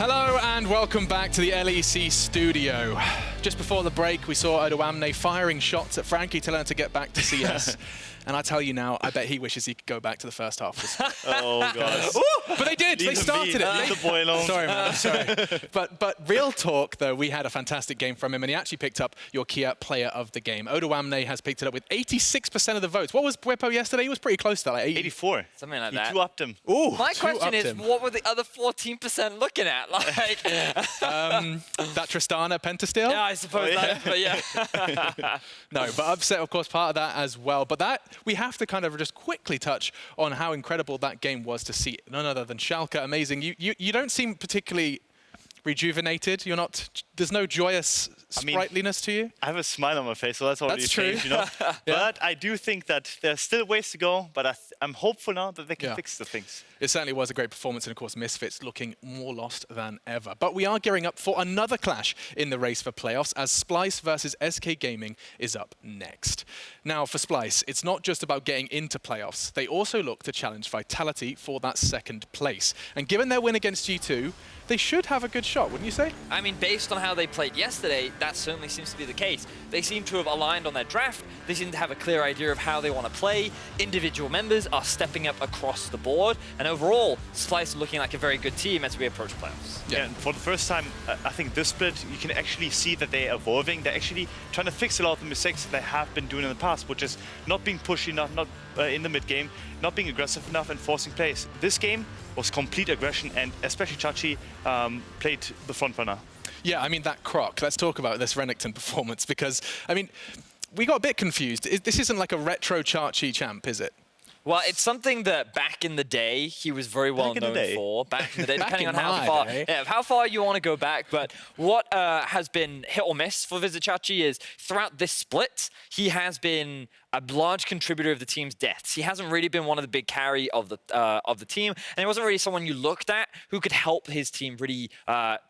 Hello and welcome back to the LEC studio. Just before the break, we saw Odoamne firing shots at Frankie to learn to get back to CS. And I tell you now, I bet he wishes he could go back to the first half. Oh, God. But they did. They started it. Leave the boy alone. Sorry, man. I'm sorry. But real talk, though, we had a fantastic game from him, and he actually picked up your Kia Player of the Game. Odoamne has picked it up with 86% of the votes. What was Bwipo yesterday? He was pretty close to that, like 84. Something like that. You two-upped him. Ooh, My question is, what were the other 14% looking at? Like, that Tristana Pentasteel? yeah, I suppose that, but yeah. No, but Upset, of course, part of that as well. But that, we have to kind of just quickly touch on how incredible that game was to see. None other than Schalke, amazing. You don't seem particularly rejuvenated. You're not. There's no joyous sprightliness to you. I have a smile on my face, so that's already changed, you know. Yeah. But I do think that there's still ways to go. But I'm hopeful now that they can fix the things. It certainly was a great performance, and of course, Misfits looking more lost than ever. But we are gearing up for another clash in the race for playoffs, as Splyce versus SK Gaming is up next. Now, for Splyce, it's not just about getting into playoffs. They also look to challenge Vitality for that second place. And given their win against G2, they should have a good shot, wouldn't you say? I mean, based on how they played yesterday, that certainly seems to be the case. They seem to have aligned on their draft. They seem to have a clear idea of how they want to play. Individual members are stepping up across the board. And overall, Splyce are looking like a very good team as we approach playoffs. Yeah, and for the first time, I think this split, you can actually see that they're evolving. They're actually trying to fix a lot of the mistakes that they have been doing in the past, which is not being pushy enough, not in the mid game, not being aggressive enough and forcing plays. This game was complete aggression, and especially Xerxe played the front runner. Yeah, I mean, that croc. Let's talk about this Renekton performance, because, I mean, we got a bit confused. This isn't like a retro Xerxe champ, is it? Well, it's something that back in the day he was very well known for. Back in the day, depending on how far you want to go back. But what has been hit or miss for Vizicsacsi is throughout this split, he has been a large contributor of the team's deaths. He hasn't really been one of the big carry of the team, and he wasn't really someone you looked at who could help his team really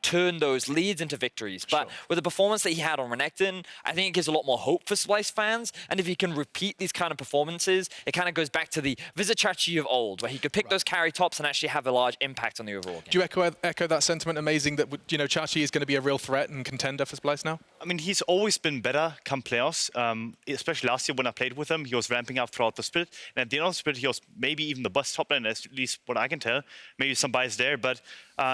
turn those leads into victories. But with the performance that he had on Renekton, I think it gives a lot more hope for Splyce fans. And if he can repeat these kind of performances, it kind of goes back to the Vizicsacsi of old, where he could pick those carry tops and actually have a large impact on the overall game. Do you echo that sentiment? Amazing that, you know, Xerxe is going to be a real threat and contender for Splyce now? I mean, he's always been better come playoffs, especially last year when I played with him. He was ramping up throughout the split, and at the end of the split, he was maybe even the best top laner, at least what I can tell. Maybe some bias there, but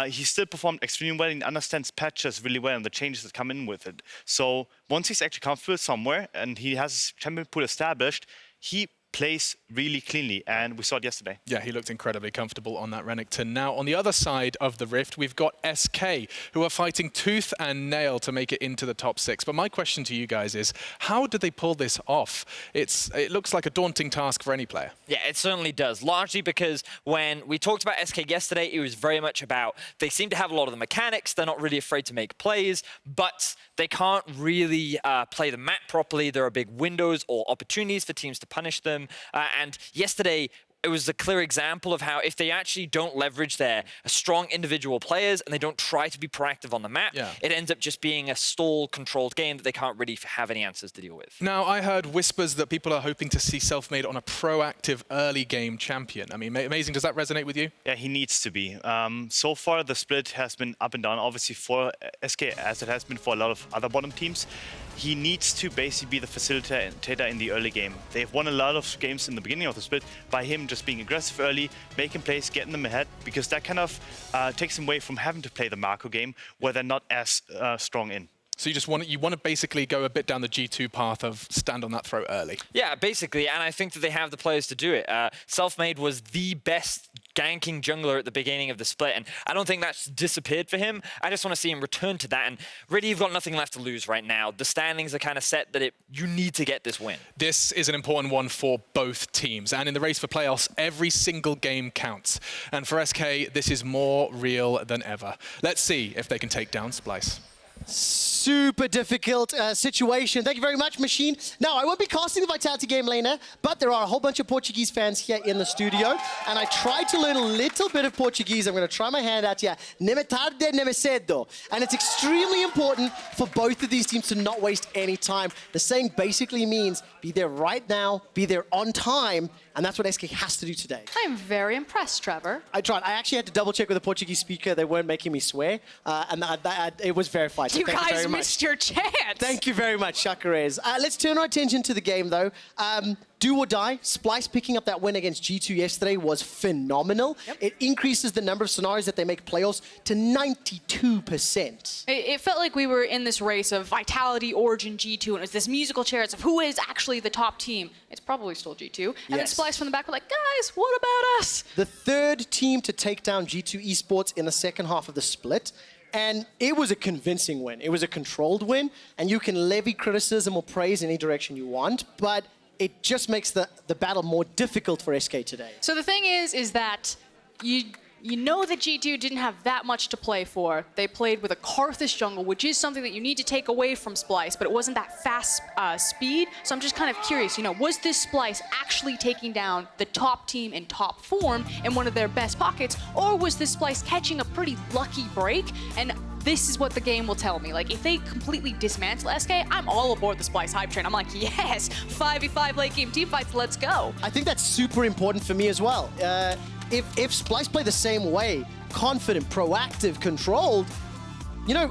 he still performed extremely well and understands patches really well and the changes that come in with it. So once he's actually comfortable somewhere and he has his champion pool established, he plays really cleanly, and we saw it yesterday. Yeah, he looked incredibly comfortable on that Renekton. Now, on the other side of the rift, we've got SK, who are fighting tooth and nail to make it into the top 6. But my question to you guys is, how did they pull this off? It looks like a daunting task for any player. Yeah, it certainly does. Largely because when we talked about SK yesterday, it was very much about they seem to have a lot of the mechanics. They're not really afraid to make plays, but they can't really play the map properly. There are big windows or opportunities for teams to punish them. And yesterday, it was a clear example of how if they actually don't leverage their strong individual players and they don't try to be proactive on the map, it ends up just being a stall-controlled game that they can't really have any answers to deal with. Now, I heard whispers that people are hoping to see Selfmade on a proactive early game champion. I mean, amazing. Does that resonate with you? Yeah, he needs to be. So far, the split has been up and down, obviously, for SK, as it has been for a lot of other bottom teams. He needs to basically be the facilitator in the early game. They've won a lot of games in the beginning of the split by him just being aggressive early, making plays, getting them ahead, because that kind of takes him away from having to play the Marco game where they're not as strong in. So you want to basically go a bit down the G2 path of stand on that throat early. Yeah, basically, and I think that they have the players to do it. Selfmade was the best ganking jungler at the beginning of the split, and I don't think that's disappeared for him. I just want to see him return to that, and really you've got nothing left to lose right now. The standings are kind of set that you need to get this win. This is an important one for both teams, and in the race for playoffs, every single game counts. And for SK, this is more real than ever. Let's see if they can take down Splyce. Super difficult situation. Thank you very much, Machine. Now, I won't be casting the Vitality game laner, but there are a whole bunch of Portuguese fans here in the studio, and I tried to learn a little bit of Portuguese. I'm going to try my hand at you. Nem tarde, nem cedo. And it's extremely important for both of these teams to not waste any time. The saying basically means be there right now, be there on time, and that's what SK has to do today. I'm very impressed, Trevor. I tried. I actually had to double check with the Portuguese speaker. They weren't making me swear, and it was verified. So You thank guys very much. missed your chance. Thank you very much, Chakarez. Let's turn our attention to the game, though. Do or die. Splyce picking up that win against G2 yesterday was phenomenal. Yep. It increases the number of scenarios that they make playoffs to 92%. It felt like we were in this race of Vitality, Origin, G2, and it was this musical chairs of who is actually the top team. It's probably still G2. And then Splyce from the back were like, guys, what about us? The third team to take down G2 Esports in the second half of the split. And it was a convincing win. It was a controlled win, and you can levy criticism or praise in any direction you want, but it just makes the battle more difficult for SK today. So the thing is that you know that G2 didn't have that much to play for. They played with a Karthus jungle, which is something that you need to take away from Splyce, but it wasn't that fast speed. So I'm just kind of curious, was this Splyce actually taking down the top team in top form in one of their best pockets, or was this Splyce catching a pretty lucky break? And this is what the game will tell me. Like, if they completely dismantle SK, I'm all aboard the Splyce hype train. I'm like, yes, 5v5 late game team fights, let's go. I think that's super important for me as well. If Splyce play the same way, confident, proactive, controlled,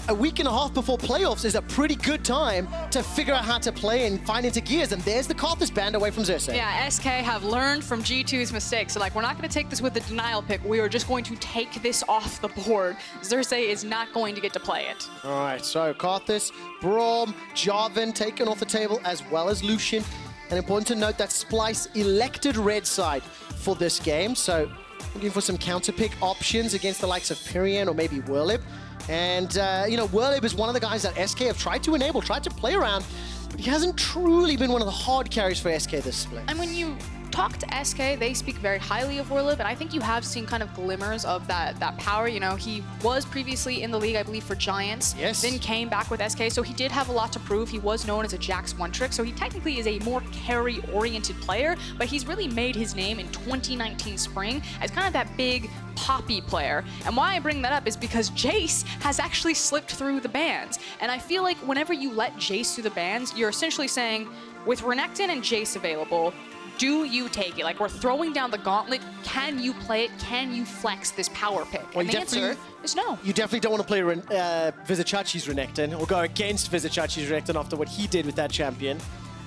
a week and a half before playoffs is a pretty good time to figure out how to play and find into gears. And there's the Karthus band away from Xerxe. Yeah, SK have learned from G2's mistakes. So, we're not going to take this with the denial pick. We are just going to take this off the board. Xerxe is not going to get to play it. All right, so Karthus, Braum, Jarvan taken off the table, as well as Lucian. And important to note that Splyce elected red side for this game. So looking for some counter pick options against the likes of Pirean or maybe Werlyb. And, Werlyb is one of the guys that SK have tried to enable, tried to play around, but he hasn't truly been one of the hard carries for SK this split. And when you talk to SK, they speak very highly of Werlyb, and I think you have seen kind of glimmers of that power. He was previously in the league, I believe, for Giants. Yes. Then came back with SK, so he did have a lot to prove. He was known as a Jax one-trick, so he technically is a more carry-oriented player, but he's really made his name in 2019 spring as kind of that big poppy player. And why I bring that up is because Jace has actually slipped through the bans. And I feel like whenever you let Jace through the bans, you're essentially saying, with Renekton and Jace available, do you take it? We're throwing down the gauntlet. Can you play it? Can you flex this power pick? Well, and the answer is no. You definitely don't want to play Vizicacsi's Renekton or go against Vizicacsi's Renekton after what he did with that champion.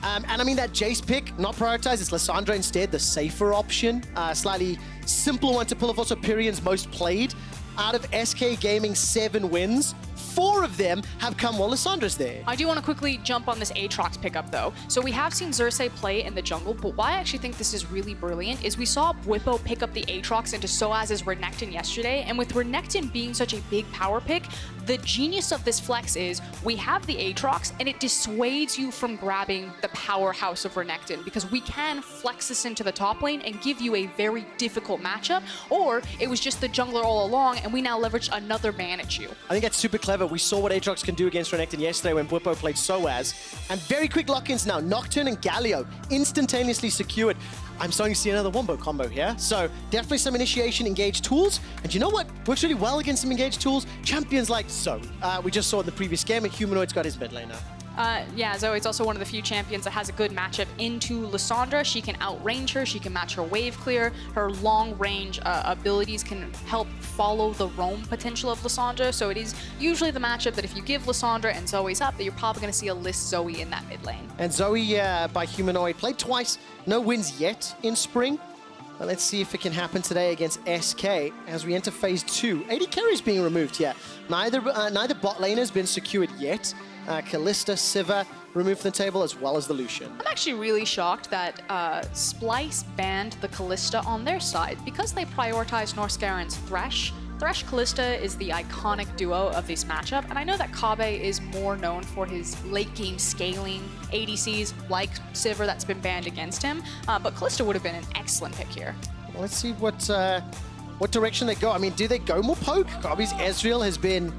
And I mean, that Jace pick, not prioritized, it's Lissandra instead, the safer option. Slightly simpler one to pull off, also Pirean's most played. Out of SK Gaming's 7 wins, 4 of them have come while Lissandra's there. I do want to quickly jump on this Aatrox pickup, though. So we have seen Xerxe play in the jungle, but why I actually think this is really brilliant is we saw Bwipo pick up the Aatrox into Soaz's Renekton yesterday, and with Renekton being such a big power pick, the genius of this flex is we have the Aatrox, and it dissuades you from grabbing the powerhouse of Renekton, because we can flex this into the top lane and give you a very difficult matchup, or it was just the jungler all along, and we now leverage another ban at you. I think that's super clever. We saw what Aatrox can do against Renekton yesterday when Bwipo played Soaz. And very quick lock-ins now. Nocturne and Galio instantaneously secured. I'm starting to see another wombo combo here. So definitely some initiation engaged tools. And you know what works really well against some engaged tools? Champions like Zoe. We just saw in the previous game, and Humanoid's got his mid laner. Yeah, Zoe's also one of the few champions that has a good matchup into Lissandra. She can outrange her, she can match her wave clear. Her long range abilities can help follow the roam potential of Lissandra. So it is usually the matchup that if you give Lissandra and Zoe's up, that you're probably going to see a Liss Zoe in that mid lane. And Zoe by Humanoid played twice, no wins yet in spring. But let's see if it can happen today against SK as we enter phase 2. AD carry's being removed here. Neither bot lane has been secured yet. Kalista, Siva removed from the table, as well as the Lucian. I'm actually really shocked that Splyce banned the Kalista on their side because they prioritized Norskeren's Thresh. Thresh Kalista is the iconic duo of this matchup, and I know that Kobbe is more known for his late game scaling ADCs like Sivir that's been banned against him, but Kalista would have been an excellent pick here. Well, let's see what direction they go. I mean, do they go more poke? Kobbe's Ezreal has been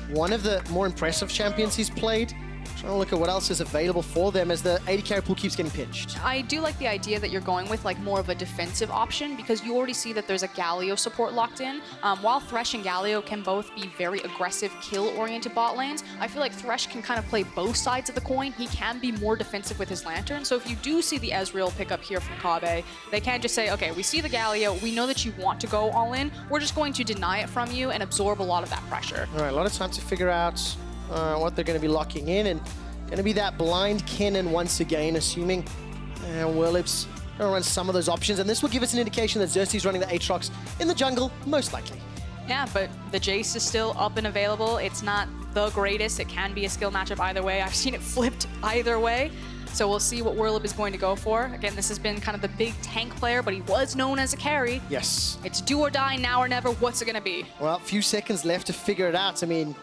one of the more impressive champions he's played. Trying to look at what else is available for them as the AD carry pool keeps getting pinched. I do like the idea that you're going with like more of a defensive option because you already see that there's a Galio support locked in. While Thresh and Galio can both be very aggressive kill-oriented bot lanes, I feel like Thresh can kind of play both sides of the coin. He can be more defensive with his Lantern. So if you do see the Ezreal pick up here from Kobbe, they can't just say, okay, we see the Galio, we know that you want to go all in, we're just going to deny it from you and absorb a lot of that pressure. All right, a lot of time to figure out what they're going to be locking in, and going to be that blind Kennen once again, assuming Werlyb's going to run some of those options, and this will give us an indication that Xerxe's running the Aatrox in the jungle, most likely. Yeah, but the Jace is still up and available. It's not the greatest. It can be a skill matchup either way. I've seen it flipped either way. So we'll see what Werlyb is going to go for. Again, this has been kind of the big tank player, but he was known as a carry. Yes. It's do or die, now or never. What's it going to be? Well, a few seconds left to figure it out. I mean,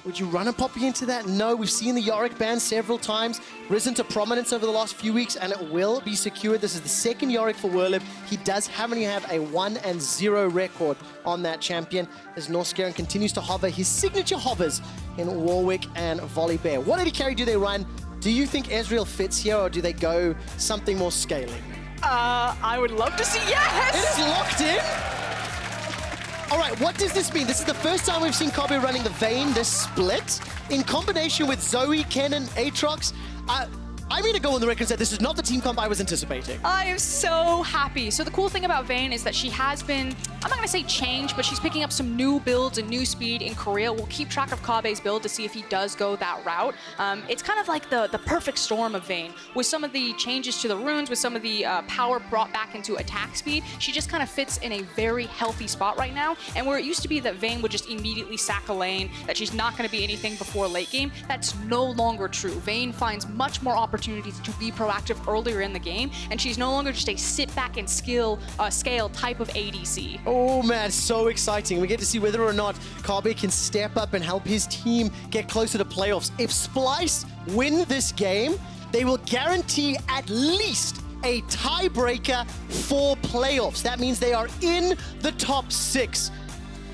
would you run a Poppy into that? No, we've seen the Yorick ban several times, risen to prominence over the last few weeks, and it will be secured. This is the second Yorick for Werlyb. He does only have a 1-0 record on that champion, as Norskeren continues to hover his signature hovers in Warwick and Volleyball. What AD carry do they run? Do you think Ezreal fits here, or do they go something more scaling? I would love to see, yes! It is locked in! All right, what does this mean? This is the first time we've seen Kobbe running the Vayne, this split, in combination with Zoe, Kennen, Aatrox. I'm going to go on the record and say this is not the team comp I was anticipating. I am so happy. So the cool thing about Vayne is that she has been, I'm not going to say changed, but she's picking up some new builds and new speed in Korea. We'll keep track of Kobbe's build to see if he does go that route. It's kind of like the perfect storm of Vayne. With some of the changes to the runes, with some of the power brought back into attack speed, she just kind of fits in a very healthy spot right now. And where it used to be that Vayne would just immediately sack a lane, that she's not going to be anything before late game, that's no longer true. Vayne finds much more opportunities to be proactive earlier in the game, and she's no longer just a sit back and scale type of ADC. Oh man, so exciting. We get to see whether or not Kobbe can step up and help his team get closer to playoffs. If Splyce win this game, they will guarantee at least a tiebreaker for playoffs. That means they are in the top 6.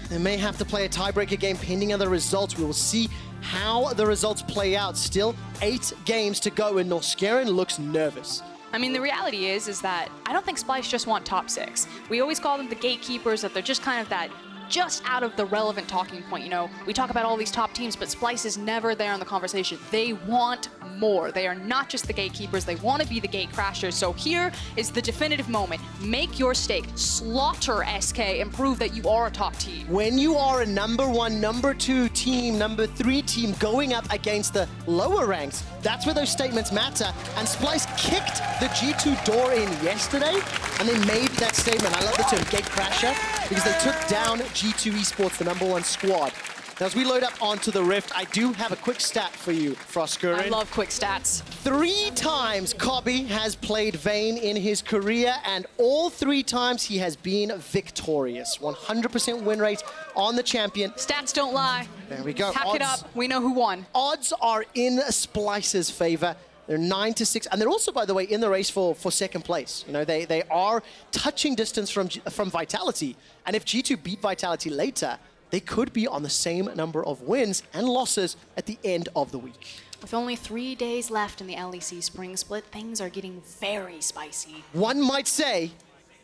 They may have to play a tiebreaker game pending other results. We will see how the results play out. Still 8 games to go, and Norskeren looks nervous. I mean, the reality is that I don't think Splyce just want top 6. We always call them the gatekeepers, that they're just kind of that just out of the relevant talking point. You know, we talk about all these top teams, but Splyce is never there in the conversation. They want more. They are not just the gatekeepers. They want to be the gate crashers. So here is the definitive moment. Make your stake. Slaughter SK and prove that you are a top team. When you are a number 1, number 2 team, number 3 team going up against the lower ranks, that's where those statements matter. And Splyce kicked the G2 door in yesterday, and they made that statement. I love the term gate crasher, because they took down G2 Esports, the number 1 squad. Now, as we load up onto the Rift, I do have a quick stat for you, Froskurinn. I love quick stats. 3 times Kobbe has played Vayne in his career, and all 3 times he has been victorious. 100% win rate on the champion. Stats don't lie. There we go. Hack it up. We know who won. Odds are in Splyce's favor. They're 9-6, and they're also, by the way, in the race for second place. You know, they are touching distance from Vitality, and if G2 beat Vitality later, they could be on the same number of wins and losses at the end of the week. With only 3 days left in the LEC Spring Split, things are getting very spicy. One might say,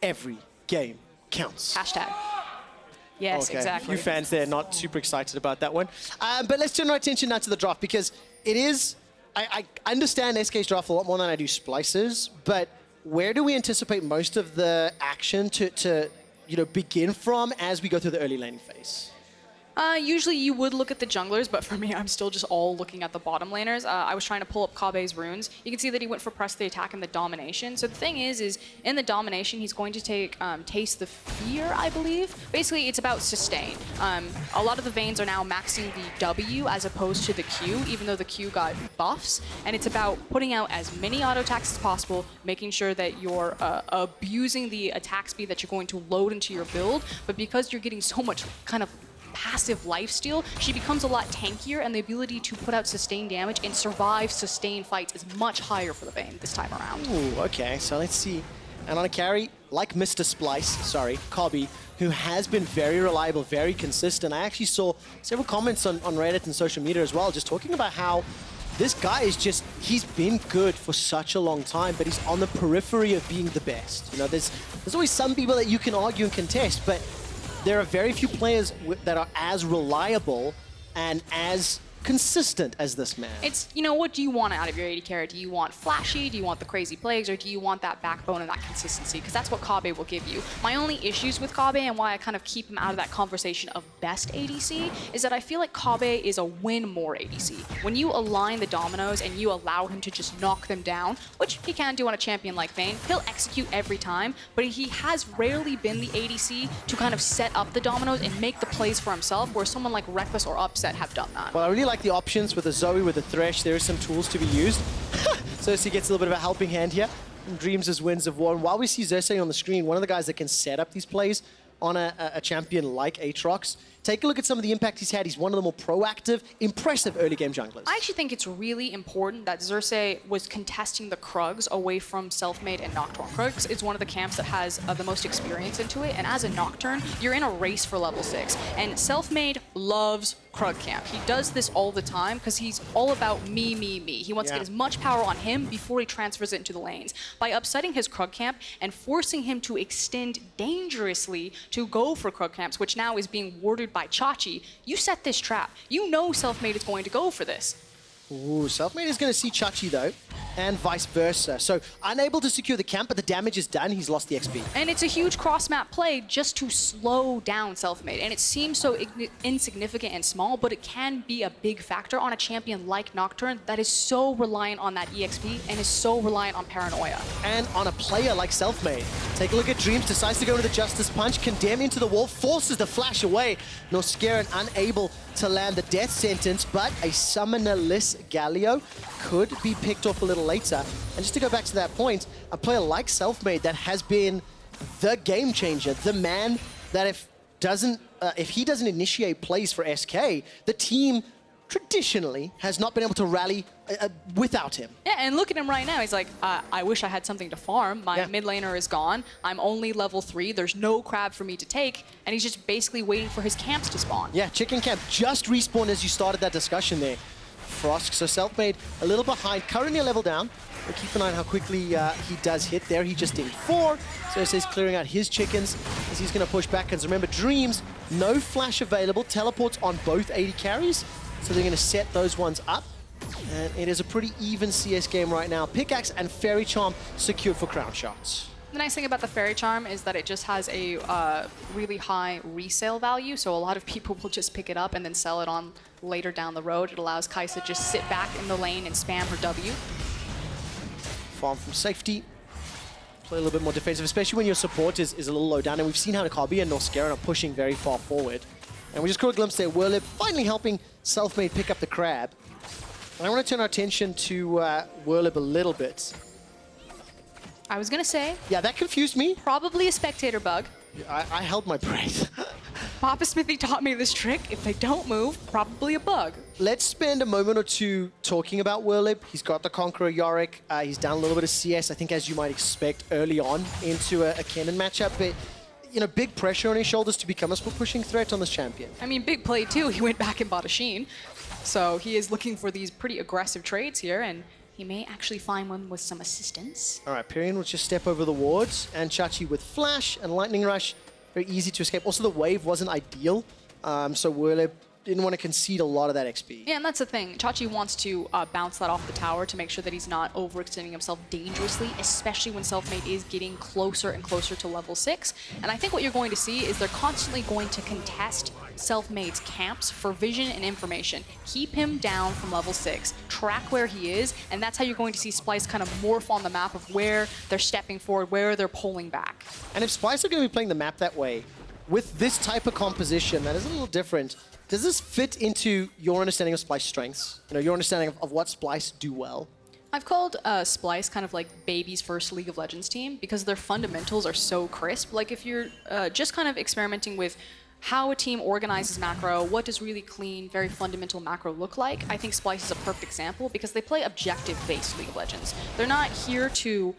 every game counts. Hashtag. Yes, okay. exactly. A few fans there not super excited about that one. But let's turn our attention now to the draft, because it is... I understand SK's draft a lot more than I do Splyce's, but where do we anticipate most of the action to begin from as we go through the early laning phase? Usually you would look at the junglers, but for me, I'm still just all looking at the bottom laners. I was trying to pull up Kobbe's runes. You can see that he went for press the attack and the domination. So the thing is in the domination, he's going to take Taste the Fear, I believe. Basically, it's about sustain. A lot of the Vaynes are now maxing the W as opposed to the Q, even though the Q got buffs. And it's about putting out as many auto attacks as possible, making sure that you're abusing the attack speed that you're going to load into your build. But because you're getting so much kind of passive lifesteal, she becomes a lot tankier, and the ability to put out sustained damage and survive sustained fights is much higher for the Vayne this time around. Ooh, okay, so let's see. And on a carry, like Mr. Splyce, Kobbe, who has been very reliable, very consistent. I actually saw several comments on Reddit and social media as well, just talking about how this guy is just, he's been good for such a long time, but he's on the periphery of being the best. You know, there's always some people that you can argue and contest, but there are very few players that are as reliable and as consistent as this man. It's, you know, what do you want out of your AD carry? Do you want flashy? Do you want the crazy plays? Or do you want that backbone and that consistency? Because that's what Kobbe will give you. My only issues with Kobbe and why I kind of keep him out of that conversation of best ADC is that I feel like Kobbe is a win more ADC. When you align the dominoes and you allow him to just knock them down, which he can do on a champion like Vayne, he'll execute every time, but he has rarely been the ADC to kind of set up the dominoes and make the plays for himself, where someone like Reckless or Upset have done that. Well, I really like the options with the Zoe, with the Thresh. There are some tools to be used. Xerxe gets a little bit of a helping hand here. And Dreams as wins of war. And while we see Xerxe on the screen, one of the guys that can set up these plays on a champion like Aatrox, take a look at some of the impact he's had. He's one of the more proactive, impressive early game junglers. I actually think it's really important that Xerxe was contesting the Krugs away from Selfmade and Nocturne. Krugs is one of the camps that has the most experience into it, and as a Nocturne, you're in a race for level 6. And Selfmade loves Krug camp. He does this all the time because he's all about me, me, me. He wants to get as much power on him before he transfers it into the lanes. By upsetting his Krug camp and forcing him to extend dangerously to go for Krug camps, which now is being warded by Chachi, you set this trap. You know Selfmade is going to go for this. Ooh, Selfmade is going to see Chachi though, and vice versa. So unable to secure the camp, but the damage is done. He's lost the XP. And it's a huge cross-map play just to slow down Selfmade. And it seems so insignificant and small, but it can be a big factor on a champion like Nocturne that is so reliant on that EXP and is so reliant on paranoia. And on a player like Selfmade. Take a look at Dreams, decides to go into the Justice Punch, condemn into the wall, forces the flash away. Norskeren unable to land the death sentence, but a summoner-less Galio could be picked off a little later. And just to go back to that point, a player like Selfmade that has been the game changer, the man that if he doesn't initiate plays for SK, the team traditionally has not been able to rally without him. Yeah, and look at him right now. He's like, I wish I had something to farm. My mid laner is gone. I'm only level 3. There's no crab for me to take. And he's just basically waiting for his camps to spawn. Yeah, chicken camp just respawned as you started that discussion there. Frosk, so Selfmade a little behind, currently a level down. We'll keep an eye on how quickly he does hit there. He just did 4. So he's clearing out his chickens as he's going to push back. And remember, Dreams, no flash available. Teleports on both AD carries. So they're going to set those ones up. And it is a pretty even CS game right now. Pickaxe and Fairy Charm secured for Crownshot. The nice thing about the Fairy Charm is that it just has a really high resale value, so a lot of people will just pick it up and then sell it on later down the road. It allows Kai'Sa just sit back in the lane and spam her W. Farm from safety. Play a little bit more defensive, especially when your support is a little low down. And we've seen how Kobbe and Norskeren are pushing very far forward. And we just caught a glimpse there. Werlyb finally helping Selfmade pick up the crab. And I want to turn our attention to Werlyb a little bit. I was going to say... Yeah, that confused me. Probably a spectator bug. I held my breath. Papa Smithy taught me this trick. If they don't move, probably a bug. Let's spend a moment or two talking about Werlyb. He's got the Conqueror Yorick. He's down a little bit of CS, I think, as you might expect early on into a Kennen matchup. But, you know, big pressure on his shoulders to become a split-pushing threat on this champion. I mean, big play, too. He went back and bought a Sheen. So he is looking for these pretty aggressive trades here, and he may actually find one with some assistance. All right, Pirean will just step over the wards, and Chachi with Flash and Lightning Rush. Very easy to escape. Also, the wave wasn't ideal, so Werlyb didn't want to concede a lot of that XP. Yeah, and that's the thing. Chachi wants to bounce that off the tower to make sure that he's not overextending himself dangerously, especially when Selfmade is getting closer and closer to level 6. And I think what you're going to see is they're constantly going to contest Selfmade's camps for vision and information. Keep him down from level 6, track where he is, and that's how you're going to see Splyce kind of morph on the map of where they're stepping forward, where they're pulling back. And if Splyce are going to be playing the map that way, with this type of composition that is a little different, does this fit into your understanding of Splyce's strengths? You know, your understanding of what Splyce do well? I've called Splyce kind of like baby's first League of Legends team because their fundamentals are so crisp. Like if you're just kind of experimenting with how a team organizes macro, what does really clean, very fundamental macro look like, I think Splyce is a perfect example because they play objective-based League of Legends. They're not here to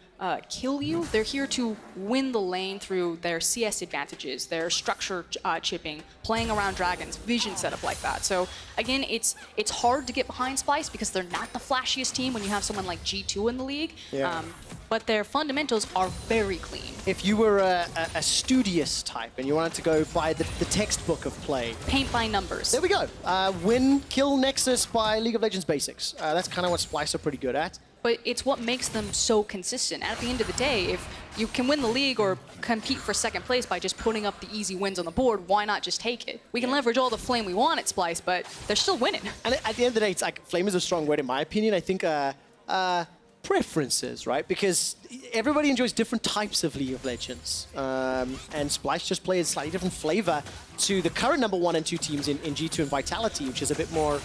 kill you. They're here to win the lane through their CS advantages, their structure chipping, playing around dragons, vision setup like that. So again, it's hard to get behind Splyce because they're not the flashiest team when you have someone like G2 in the league. Yeah. But their fundamentals are very clean. If you were a studious type and you wanted to go by the textbook of play, Paint by numbers. there we go. Win, kill Nexus by League of Legends basics. That's kind of what Splyce are pretty good at. But it's what makes them so consistent. At the end of the day, if you can win the league or compete for second place by just putting up the easy wins on the board, why not just take it? We can leverage all the flame we want at Splyce, but they're still winning. And at the end of the day, it's like flame is a strong word in my opinion. I think preferences, right? Because everybody enjoys different types of League of Legends. And Splyce just play a slightly different flavor to the current number 1 and 2 teams in G2 and Vitality, which is a bit more,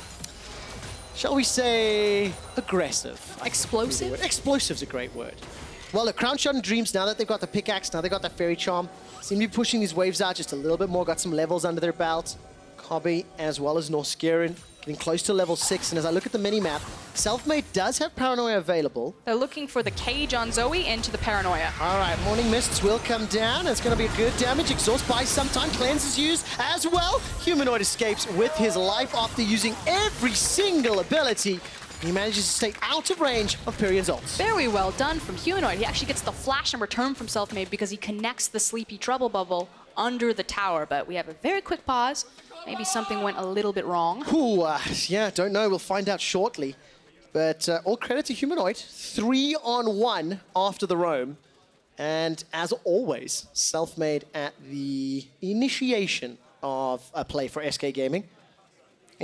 shall we say, aggressive. Explosive? Explosive's a great word. Well, look, Crownshot and Dreams, now that they've got the pickaxe, now they've got that Fairy Charm, seem to be pushing these waves out just a little bit more, got some levels under their belt. Kobbe as well as Norskeren getting close to level 6. And as I look at the mini-map, Selfmade does have Paranoia available. They're looking for the cage on Zoe into the Paranoia. All right, Morning Mists will come down. It's going to be a good damage. Exhaust buys sometime. Cleanse is used as well. Humanoid escapes with his life after using every single ability. He manages to stay out of range of Pirean's ults. Very well done from Humanoid. He actually gets the flash and return from Selfmade because he connects the Sleepy Trouble Bubble under the tower. But we have a very quick pause. Maybe something went a little bit wrong. Ooh, yeah, don't know. We'll find out shortly. But all credit to Humanoid. 3-on-1 after the roam. And as always, Selfmade at the initiation of a play for SK Gaming.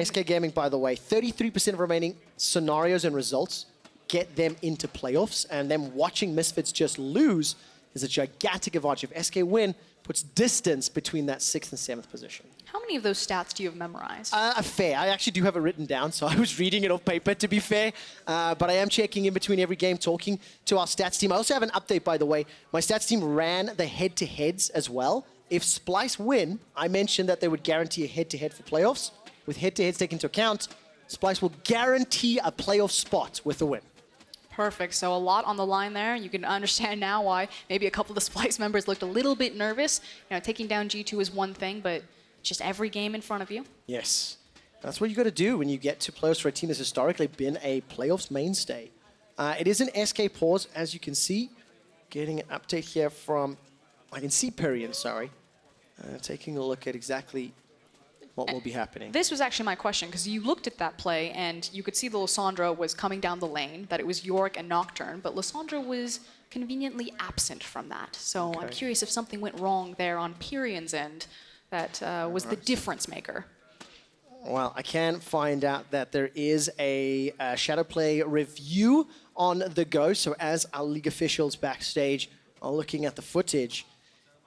SK Gaming, by the way, 33% of remaining scenarios and results get them into playoffs. And them watching Misfits just lose is a gigantic advantage. If SK win, puts distance between that 6th and 7th position. How many of those stats do you have memorized? Fair. I actually do have it written down, so I was reading it off paper, to be fair. But I am checking in between every game, talking to our stats team. I also have an update, by the way. My stats team ran the head-to-heads as well. If Splyce win, I mentioned that they would guarantee a head-to-head for playoffs. With head-to-heads taken into account, Splyce will guarantee a playoff spot with a win. Perfect. So a lot on the line there. You can understand now why maybe a couple of the Splyce members looked a little bit nervous. You know, taking down G2 is one thing, but just every game in front of you. Yes. That's what you got to do when you get to playoffs for a team that's historically been a playoffs mainstay. It is an SK pause, as you can see. Getting an update here from, I can see Pirean, sorry. Taking a look at exactly what will be happening. This was actually my question, because you looked at that play and you could see the Lissandra was coming down the lane, that it was Yorick and Nocturne, but Lissandra was conveniently absent from that. So I'm curious if something went wrong there on Pirean's end that was the difference maker. Well, I can find out that there is a Shadowplay review on the go. So as our league officials backstage are looking at the footage,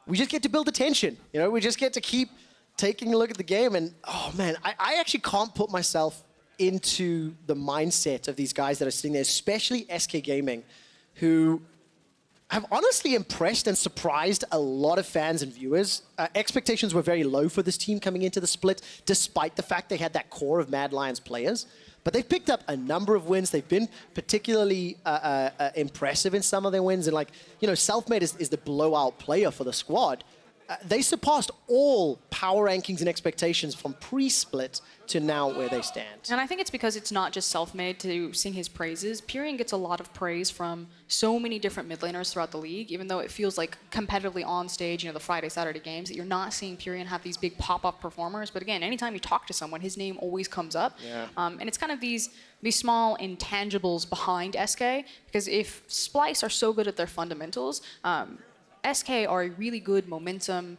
we just get to build the tension. You know, we just get to keep taking a look at the game. And, oh, man, I actually can't put myself into the mindset of these guys that are sitting there, especially SK Gaming, who have honestly impressed and surprised a lot of fans and viewers. Expectations were very low for this team coming into the split, despite the fact they had that core of Mad Lions players. But they've picked up a number of wins. They've been particularly impressive in some of their wins. And, like, you know, Selfmade is the blowout player for the squad. They surpassed all power rankings and expectations from pre-split to now where they stand. And I think it's because it's not just Selfmade to sing his praises. Pirean gets a lot of praise from so many different mid laners throughout the league, even though it feels like competitively on stage, you know, the Friday, Saturday games, that you're not seeing Pirean have these big pop-up performers. But again, anytime you talk to someone, his name always comes up. Yeah. And it's kind of these small intangibles behind SK, because if Splyce are so good at their fundamentals, SK are a really good momentum.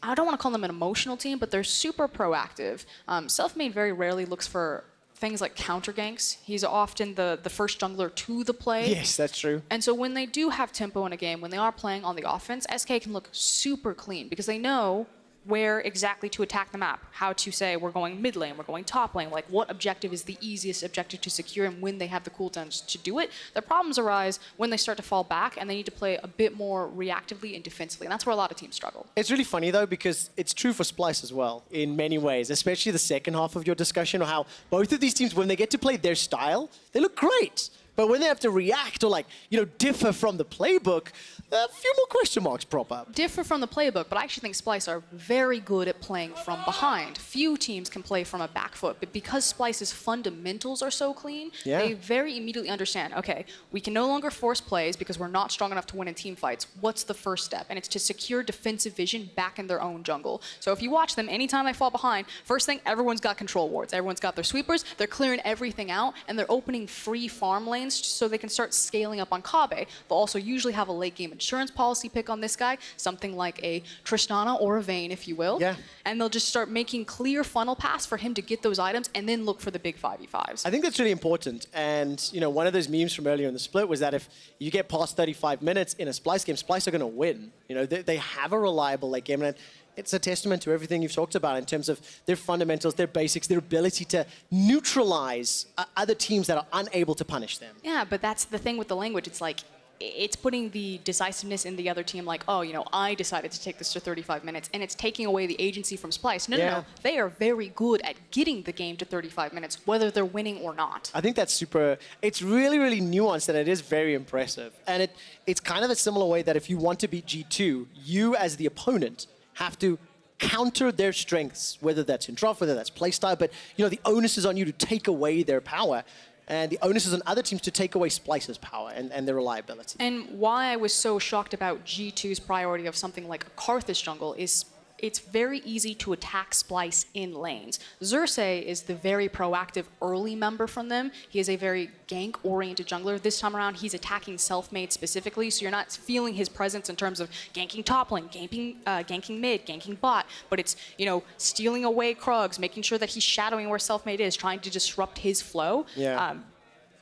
I don't want to call them an emotional team, but they're super proactive. Selfmade very rarely looks for things like counter ganks. He's often the first jungler to the play. Yes, that's true. And so when they do have tempo in a game, when they are playing on the offense, SK can look super clean because they know where exactly to attack the map, how to say we're going mid lane, we're going top lane, like what objective is the easiest objective to secure and when they have the cooldowns to do it. The problems arise when they start to fall back and they need to play a bit more reactively and defensively, and that's where a lot of teams struggle. It's really funny though, because it's true for Splyce as well in many ways, especially the second half of your discussion, or how both of these teams, when they get to play their style, they look great. But when they have to react or, like, you know, differ from the playbook, a few more question marks prop up. Differ from the playbook, but I actually think Splyce are very good at playing from behind. Few teams can play from a back foot, but because Splyce's fundamentals are so clean, they very immediately understand, okay, we can no longer force plays because we're not strong enough to win in team fights. What's the first step? And it's to secure defensive vision back in their own jungle. So if you watch them, anytime they fall behind, first thing, everyone's got control wards. Everyone's got their sweepers, they're clearing everything out, and they're opening free farm lanes so they can start scaling up on Kobbe. They'll also usually have a late game insurance policy pick on this guy, something like a Tristana or a Vayne, if you will. Yeah. And they'll just start making clear funnel paths for him to get those items and then look for the big 5v5s. I think that's really important. And, you know, one of those memes from earlier in the split was that if you get past 35 minutes in a Splyce game, Splyce are going to win. You know, they have a reliable late game. And it's a testament to everything you've talked about in terms of their fundamentals, their basics, their ability to neutralize other teams that are unable to punish them. Yeah, but that's the thing with the language. It's like, it's putting the decisiveness in the other team like, oh, you know, I decided to take this to 35 minutes, and it's taking away the agency from Splyce. No. They are very good at getting the game to 35 minutes, whether they're winning or not. I think that's super, it's really, really nuanced, and it is very impressive. And it's kind of a similar way that if you want to beat G2, you as the opponent have to counter their strengths, whether that's in draft, whether that's playstyle, but, you know, the onus is on you to take away their power. And the onus is on other teams to take away Splyce's power and their reliability. And why I was so shocked about G2's priority of something like a Karthus jungle is it's very easy to attack Splyce in lanes. Xerxe is the very proactive early member from them. He is a very gank-oriented jungler. This time around, he's attacking Selfmade specifically, so you're not feeling his presence in terms of ganking top lane, ganking mid, ganking bot, but it's, you know, stealing away Krugs, making sure that he's shadowing where Selfmade is, trying to disrupt his flow.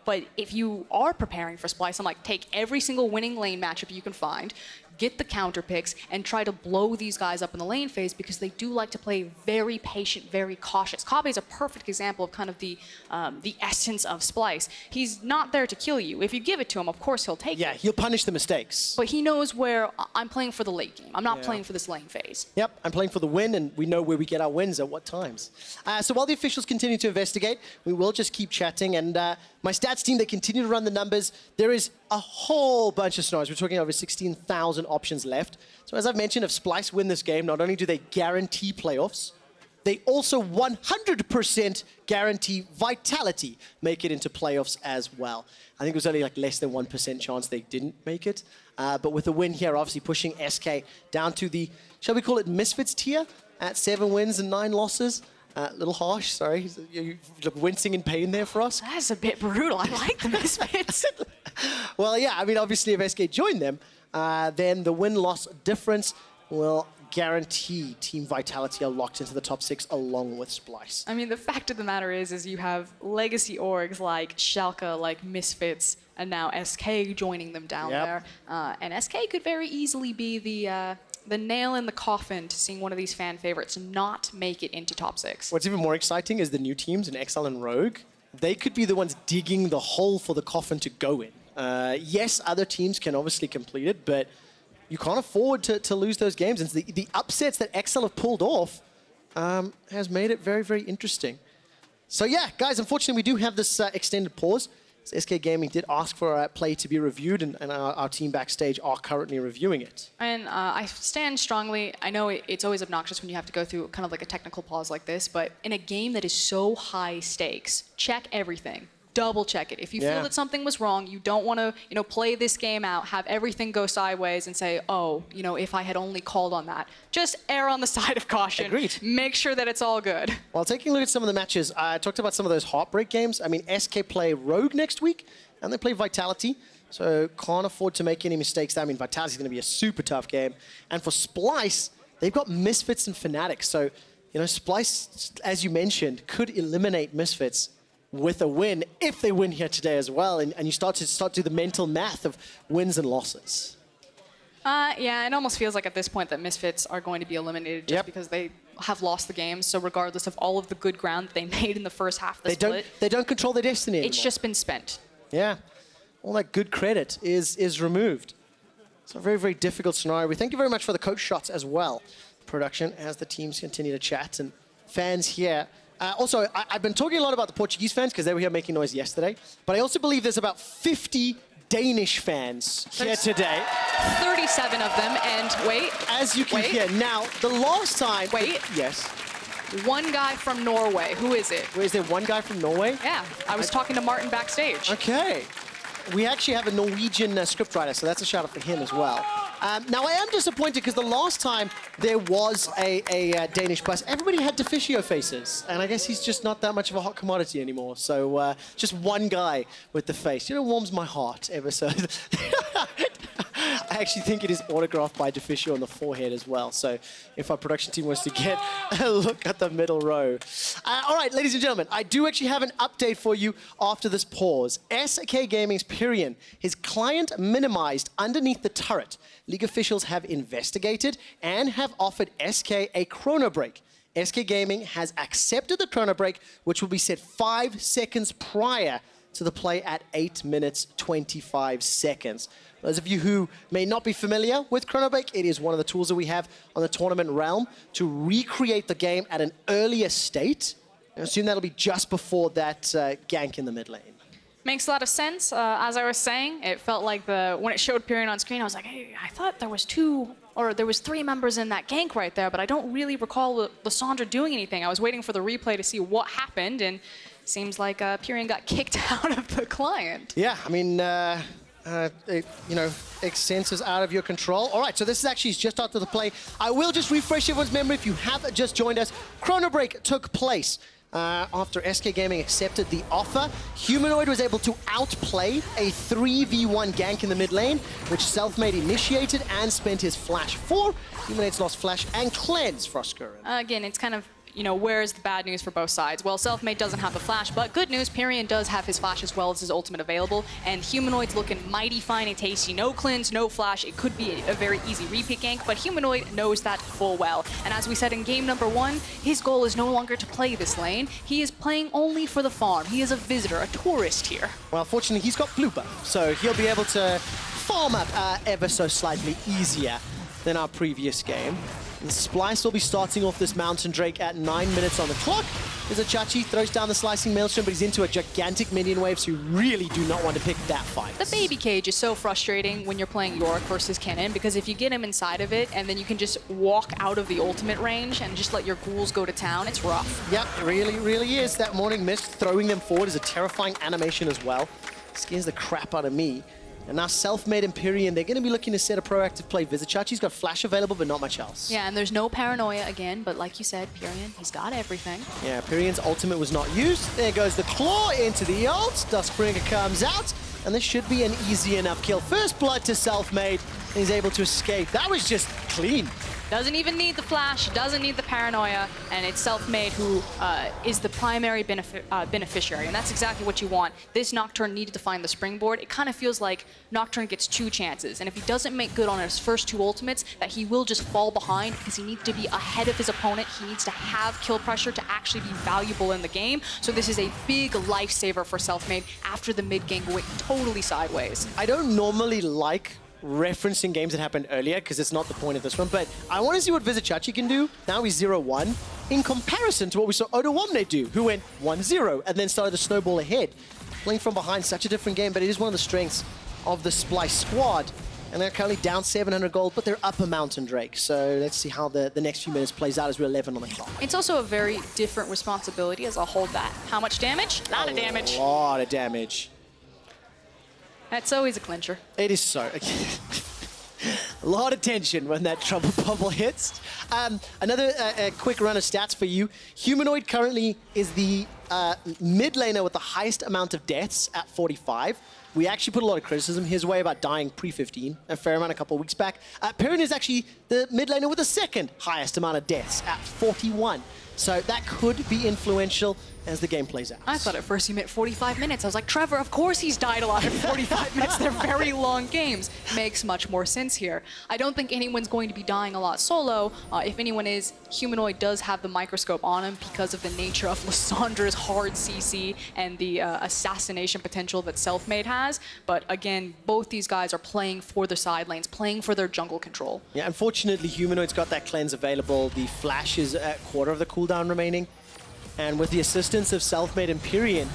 But if you are preparing for Splyce, I'm like, take every single winning lane matchup you can find, get the counter picks, and try to blow these guys up in the lane phase because they do like to play very patient, very cautious. Kobbe is a perfect example of kind of the essence of Splyce. He's not there to kill you. If you give it to him, of course he'll take it. Yeah, he'll punish the mistakes. But he knows where I'm playing for the late game. I'm not playing for this lane phase. Yep, I'm playing for the win, and we know where we get our wins at what times. So while the officials continue to investigate, we will just keep chatting. And my stats team, they continue to run the numbers. There is a whole bunch of scenarios. We're talking over 16,000 options left. So as I've mentioned, if Splyce win this game, not only do they guarantee playoffs, they also 100% guarantee Vitality make it into playoffs as well. I think it was only like less than 1% chance they didn't make it. But with the win here, obviously pushing SK down to the, shall we call it Misfits tier at 7 wins and 9 losses. A little harsh, sorry. You look wincing in pain there for us. That's a bit brutal. I like the Misfits. Well, yeah, I mean, obviously if SK join them, then the win-loss difference will guarantee Team Vitality are locked into the top 6 along with Splyce. I mean, the fact of the matter is you have legacy orgs like Schalke, like Misfits, and now SK joining them down there. And SK could very easily be the nail in the coffin to seeing one of these fan favorites not make it into top 6. What's even more exciting is the new teams in Exile and Rogue. They could be the ones digging the hole for the coffin to go in. Yes, other teams can obviously complete it, but you can't afford to lose those games. And the upsets that Exile have pulled off has made it very, very interesting. So yeah, guys, unfortunately, we do have this extended pause. SK Gaming did ask for our play to be reviewed, and our team backstage are currently reviewing it. And I stand strongly. I know it's always obnoxious when you have to go through kind of like a technical pause like this, but in a game that is so high stakes, check everything. Double check it. If you feel that something was wrong, you don't want to, you know, play this game out, have everything go sideways and say, oh, you know, if I had only called on that. Just err on the side of caution. Agreed. Make sure that it's all good. Well, taking a look at some of the matches, I talked about some of those heartbreak games. I mean, SK play Rogue next week, and they play Vitality. So can't afford to make any mistakes. I mean, Vitality is going to be a super tough game. And for Splyce, they've got Misfits and Fnatic. So, you know, Splyce, as you mentioned, could eliminate Misfits with a win if they win here today as well, and you start to do the mental math of wins and losses. Yeah, it almost feels like at this point that Misfits are going to be eliminated just because they have lost the game. So regardless of all of the good ground that they made in the first half of the split, they don't control their destiny anymore. It's just been spent. Yeah, all that good credit is removed. It's a very, very difficult scenario. We thank you very much for the coach shots as well, production, as the teams continue to chat, and fans here Also, I've been talking a lot about the Portuguese fans because they were here making noise yesterday, but I also believe there's about 50 Danish fans here today. 37 of them, and wait. As you can hear. Now, the last time... Wait. Yes. One guy from Norway. Who is it? Wait, is there one guy from Norway? Yeah, I was talking to Martin backstage. Okay. We actually have a Norwegian scriptwriter, so that's a shout out for him as well. Now, I am disappointed because the last time there was a Danish bus, everybody had Deficio faces. And I guess he's just not that much of a hot commodity anymore. So just one guy with the face. You know, warms my heart ever so. I actually think it is autographed by Deficio on the forehead as well. So if our production team wants to get a look at the middle row. All right, ladies and gentlemen, I do actually have an update for you after this pause. SK Gaming's Pirean, his client minimized underneath the turret. League officials have investigated and have offered SK a chrono break. SK Gaming has accepted the chrono break, which will be set 5 seconds prior to the play at 8 minutes 25 seconds. Those of you who may not be familiar with chrono break, it is one of the tools that we have on the tournament realm to recreate the game at an earlier state. I assume that'll be just before that gank in the mid lane. Makes a lot of sense. As I was saying, it felt like when it showed Pirean on screen, I was like, hey, I thought there was 3 members in that gank right there, but I don't really recall Lissandra doing anything. I was waiting for the replay to see what happened, and it seems like Pirean got kicked out of the client. Yeah, I mean, Xerxe is out of your control. All right, so this is actually just after the play. I will just refresh everyone's memory if you have just joined us. Chrono break took place after SK Gaming accepted the offer. Humanoid was able to outplay a 3v1 gank in the mid lane, which Selfmade initiated and spent his flash for. Humanoid's lost flash and cleanse Froskurinn. Again, it's kind of, where's the bad news for both sides? Well, Selfmade doesn't have the flash, but good news, Pirean does have his flash as well as his ultimate available, and Humanoid's looking mighty fine and tasty. No cleanse, no flash. It could be a very easy repick gank, but Humanoid knows that full well. And as we said in game number 1, his goal is no longer to play this lane. He is playing only for the farm. He is a visitor, a tourist here. Well, fortunately, he's got blue buff, so he'll be able to farm up ever so slightly easier than our previous game. And Splyce will be starting off this Mountain Drake at 9 minutes on the clock. Vizicsacsi throws down the slicing maelstrom, but he's into a gigantic minion wave, so you really do not want to pick that fight. The baby cage is so frustrating when you're playing Yorick versus Kennen, because if you get him inside of it, and then you can just walk out of the ultimate range and just let your ghouls go to town, it's rough. Yep, it really, really is. That Morning Mist throwing them forward is a terrifying animation as well. Scares the crap out of me. And now Selfmade and Pirean, they're going to be looking to set a proactive play. Vizicsacsi's got flash available, but not much else. Yeah, and there's no paranoia again, but like you said, Pirean, he's got everything. Yeah, Pirean's ultimate was not used. There goes the claw into the ult. Duskbringer comes out, and this should be an easy enough kill. First blood to Selfmade, and he's able to escape. That was just clean. Doesn't even need the flash, doesn't need the paranoia, and it's Selfmade who is the primary beneficiary, and that's exactly what you want. This Nocturne needed to find the springboard. It kind of feels like Nocturne gets 2 chances, and if he doesn't make good on his first 2 ultimates, that he will just fall behind because he needs to be ahead of his opponent. He needs to have kill pressure to actually be valuable in the game, so this is a big lifesaver for Selfmade after the mid game went totally sideways. I don't normally like referencing games that happened earlier because it's not the point of this one, but I want to see what Vizicsacsi can do. Now he's 0-1 in comparison to what we saw Odoamne do, who went 1-0 and then started to snowball ahead. Playing from behind, such a different game, but it is one of the strengths of the Splyce squad. And they're currently down 700 gold, but they're up a Mountain Drake. So let's see how the next few minutes plays out as we're 11 on the clock. It's also a very different responsibility as I'll hold that. How much damage? A lot of damage. A lot of damage. That's always a clincher. It is so. A lot of tension when that trouble bubble hits. Another quick run of stats for you. Humanoid currently is the mid laner with the highest amount of deaths at 45. We actually put a lot of criticism his way about dying pre-15, a fair amount a couple of weeks back. Pirean is actually the mid laner with the second highest amount of deaths at 41. So that could be influential as the game plays out. I thought at first you meant 45 minutes. I was like, Trevor, of course he's died a lot in 45 minutes. They're very long games. Makes much more sense here. I don't think anyone's going to be dying a lot solo. If anyone is, Humanoid does have the microscope on him because of the nature of Lissandra's hard CC and the assassination potential that Selfmade has. But again, both these guys are playing for their side lanes, playing for their jungle control. Yeah, unfortunately, Humanoid's got that cleanse available. The flash is at quarter of the cooldown remaining. And with the assistance of Selfmade and Pirean,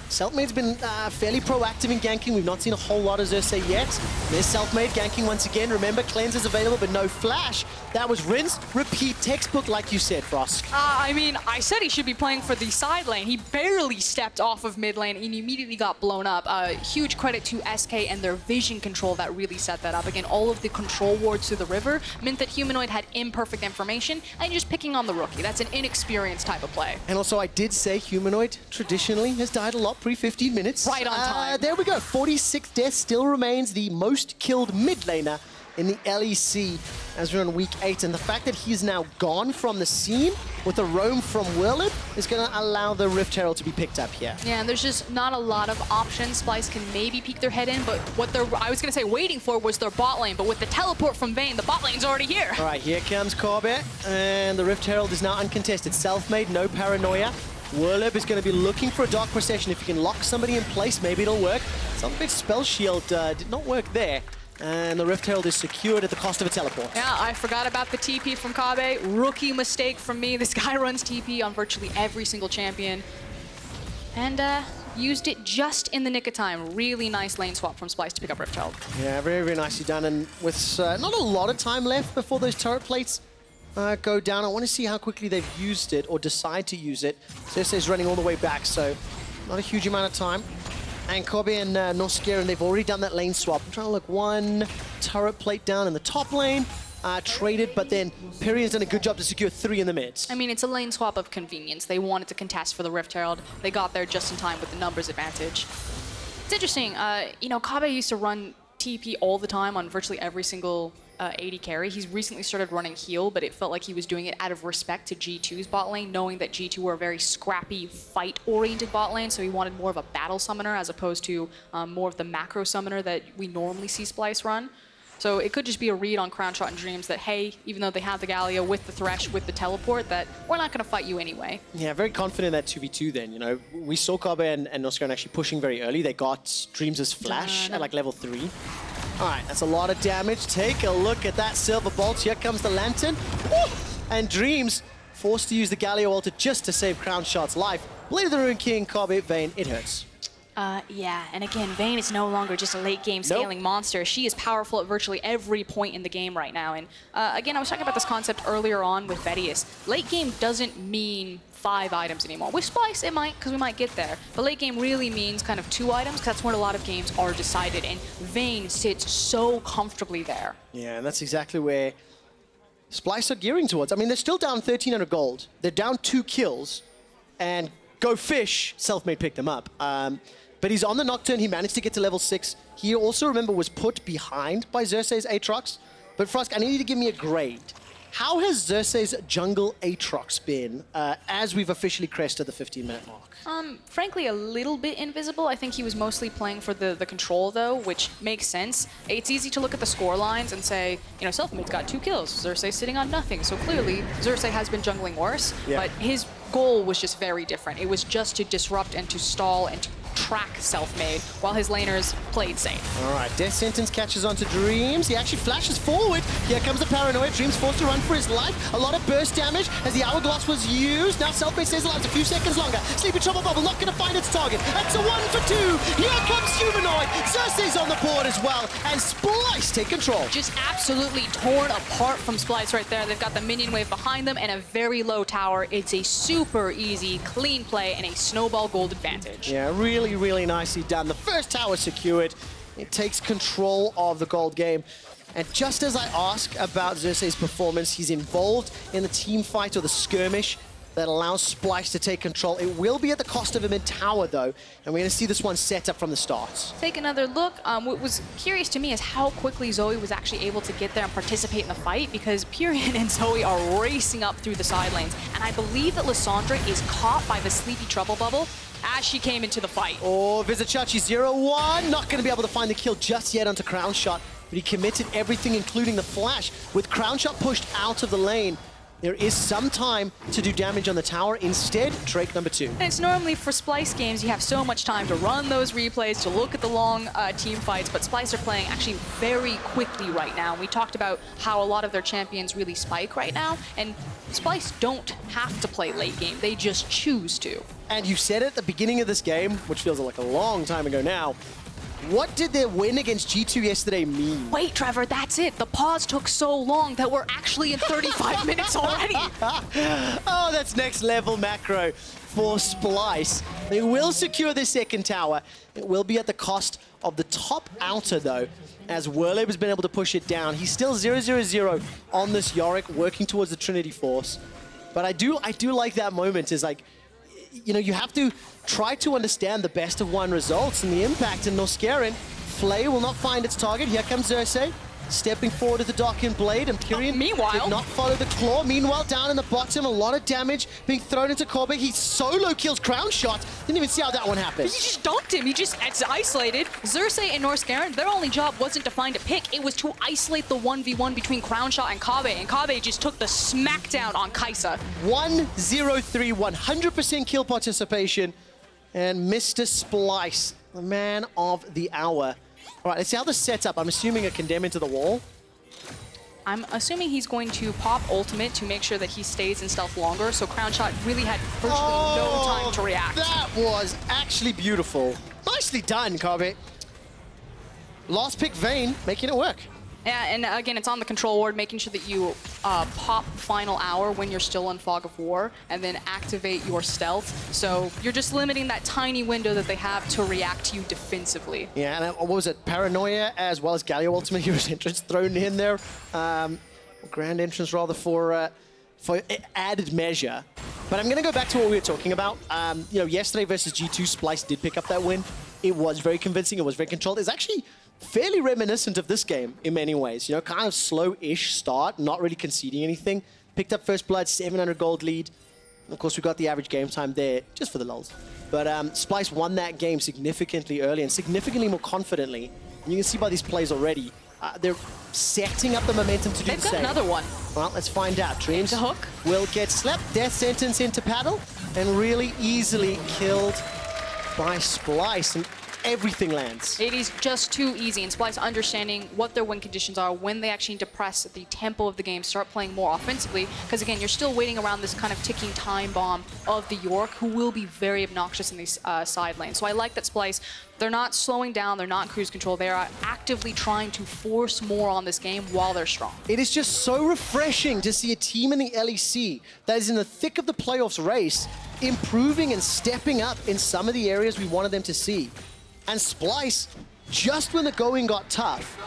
Selfmade's been fairly proactive in ganking. We've not seen a whole lot of Xerxe yet. There's Selfmade ganking once again. Remember, cleanse is available, but no flash. That was rinse, repeat, textbook, like you said, Frosk. I mean, I said he should be playing for the side lane. He barely stepped off of mid lane and immediately got blown up. Huge credit to SK and their vision control that really set that up. Again, all of the control wards to the river meant that Humanoid had imperfect information and just picking on the rookie. That's an inexperienced type of play. And also, I did say Humanoid traditionally has died a lot pre-15 minutes. Right on time. There we go. 46 deaths, still remains the most killed mid laner in the LEC as we're on week 8. And the fact that he's now gone from the scene with a roam from Werlyb is going to allow the Rift Herald to be picked up here. Yeah, and there's just not a lot of options. Splyce can maybe peek their head in, but what they're, I was going to say waiting for was their bot lane, but with the teleport from Vayne, the bot lane's already here. All right, here comes Kobbe, and the Rift Herald is now uncontested. Selfmade, no paranoia. Werlyb is going to be looking for a Dark Procession. If he can lock somebody in place, maybe it'll work. Selfmade's Spell Shield did not work there. And the Rift Herald is secured at the cost of a teleport. Yeah, I forgot about the TP from Kobbe. Rookie mistake from me. This guy runs TP on virtually every single champion. And used it just in the nick of time. Really nice lane swap from Splyce to pick up Rift Herald. Yeah, very, very nicely done. And with not a lot of time left before those turret plates go down, I want to see how quickly they've used it or decide to use it. Xerxe is running all the way back, so not a huge amount of time. And Kobbe and Norskeren, they've already done that lane swap. I'm trying to look, one turret plate down in the top lane, traded, but then Pirean's done a good job to secure 3 in the mids. I mean, it's a lane swap of convenience. They wanted to contest for the Rift Herald. They got there just in time with the numbers advantage. It's interesting, you know, Kobbe used to run TP all the time on virtually every single AD carry. He's recently started running heal, but it felt like he was doing it out of respect to G2's bot lane, knowing that G2 were a very scrappy, fight-oriented bot lane, so he wanted more of a battle summoner as opposed to more of the macro summoner that we normally see Splyce run. So it could just be a read on Crownshot and Dreams that, hey, even though they have the Galio with the Thresh, with the teleport, that we're not going to fight you anyway. Yeah, very confident in that 2v2 then. You know, we saw Kobbe and Norskeren actually pushing very early. They got Dreams' flash at like level 3. All right, that's a lot of damage. Take a look at that silver bolt. Here comes the lantern. Woo! And Dreams forced to use the Galio ulti just to save Crownshot's life. Blade of the Rune King, Kobbe, Vayne, it hurts. Yeah, and again, Vayne is no longer just a late-game scaling monster. She is powerful at virtually every point in the game right now. And again, I was talking about this concept earlier on with Vedius. Late game doesn't mean 5 items anymore. With Splyce, it might, because we might get there. But late game really means kind of 2 items, because that's where a lot of games are decided. And Vayne sits so comfortably there. Yeah, and that's exactly where Splyce are gearing towards. I mean, they're still down 1,300 gold. They're down 2 kills. And go fish, Selfmade picked them up. But he's on the Nocturne. He managed to get to level 6. He also, remember, was put behind by Xerxe's Aatrox. But Frosk, I need you to give me a grade. How has Xerxe's jungle Aatrox been as we've officially crested the 15-minute mark? Frankly, a little bit invisible. I think he was mostly playing for the control, though, which makes sense. It's easy to look at the score lines and say, you know, Selfmade's got 2 kills. Xerxe's sitting on nothing. So clearly, Xerxe has been jungling worse. Yeah. But his goal was just very different. It was just to disrupt and to stall and to track Selfmade while his laners played safe. All right, Death Sentence catches onto Dreams. He actually flashes forward. Here comes the paranoia. Dreams forced to run for his life. A lot of burst damage as the Hourglass was used. Now Selfmade stays alive a few seconds longer. Sleepy Trouble Bubble not going to find its target. That's a 1 for 2. Here comes Humanoid. Xerxe's on the board as well. And Splyce take control. Just absolutely torn apart from Splyce right there. They've got the minion wave behind them and a very low tower. It's a super easy, clean play and a snowball gold advantage. Yeah, really nicely done. The first tower secured. It takes control of the gold game. And just as I ask about Xerxe's performance, he's involved in the team fight or the skirmish that allows Splyce to take control. It will be at the cost of a mid-tower, though, and we're going to see this one set up from the start. Take another look. What was curious to me is how quickly Zoe was actually able to get there and participate in the fight, because Pirean and Zoe are racing up through the side lanes, and I believe that Lissandra is caught by the Sleepy Trouble Bubble as she came into the fight. Oh, Vizicsacsi 0-1. Not going to be able to find the kill just yet onto Crownshot, but he committed everything, including the flash. With Crownshot pushed out of the lane, there is some time to do damage on the tower. Instead, Drake number 2. And it's normally for Splyce games, you have so much time to run those replays, to look at the long team fights, but Splyce are playing actually very quickly right now. We talked about how a lot of their champions really spike right now, and Splyce don't have to play late game, they just choose to. And you said at the beginning of this game, which feels like a long time ago now, what did their win against G2 yesterday mean? Wait, Trevor, that's it. The pause took so long that we're actually in 35 minutes already. Oh, that's next level macro for Splyce. They will secure their second tower. It will be at the cost of the top outer, though, as Werlyb has been able to push it down. He's still 0-0-0 on this Yorick, working towards the Trinity Force. But I do like that moment, is like, you know, you have to try to understand the best of one results and the impact. And Norskeren, Flay will not find its target. Here comes Xerxe, stepping forward at the Darkened Blade, and Pirean meanwhile did not follow the claw. Meanwhile, down in the bottom, a lot of damage being thrown into Kobbe. He solo kills Crownshot. Didn't even see how that one happened. He just dunked him. It's isolated. Xerxe and Norskeren, their only job wasn't to find a pick. It was to isolate the 1v1 between Crownshot and Kobbe. And Kobbe just took the smackdown on Kai'Sa. 1-0-3, 100% kill participation. And Mr. Splyce, the man of the hour. All right, let's see how this sets up. I'm assuming a condemn into the wall. I'm assuming he's going to pop ultimate to make sure that he stays in stealth longer, so Crownshot really had virtually no time to react. That was actually beautiful. Nicely done, Kobbe. Last pick Vayne, making it work. Yeah, and again, it's on the control ward, making sure that you pop Final Hour when you're still in Fog of War, and then activate your stealth. So you're just limiting that tiny window that they have to react to you defensively. Yeah, and what was it? Paranoia as well as Galio Ultimate Hero's entrance thrown in there. Grand entrance rather for added measure. But I'm going to go back to what we were talking about. You know, yesterday versus G2, Splyce did pick up that win. It was very convincing. It was very controlled. It's actually fairly reminiscent of this game in many ways. You know, kind of slow-ish start, not really conceding anything. Picked up first blood, 700 gold lead. And of course, we got the average game time there, just for the lulz. But Splyce won that game significantly early and significantly more confidently. And you can see by these plays already, they're setting up the momentum to do the same. They've got another one. Well, let's find out. Dreams the hook will get slept. Death sentence into paddle, and really easily killed by Splyce. And everything lands. It is just too easy, and Splyce understanding what their win conditions are when they actually need to press the tempo of the game, start playing more offensively, because again, you're still waiting around this kind of ticking time bomb of the Yorick, who will be very obnoxious in these side lanes. So I like that Splyce, they're not slowing down, they're not cruise control, they are actively trying to force more on this game while they're strong. It is just so refreshing to see a team in the LEC that is in the thick of the playoffs race, improving and stepping up in some of the areas we wanted them to see. And Splyce, just when the going got tough,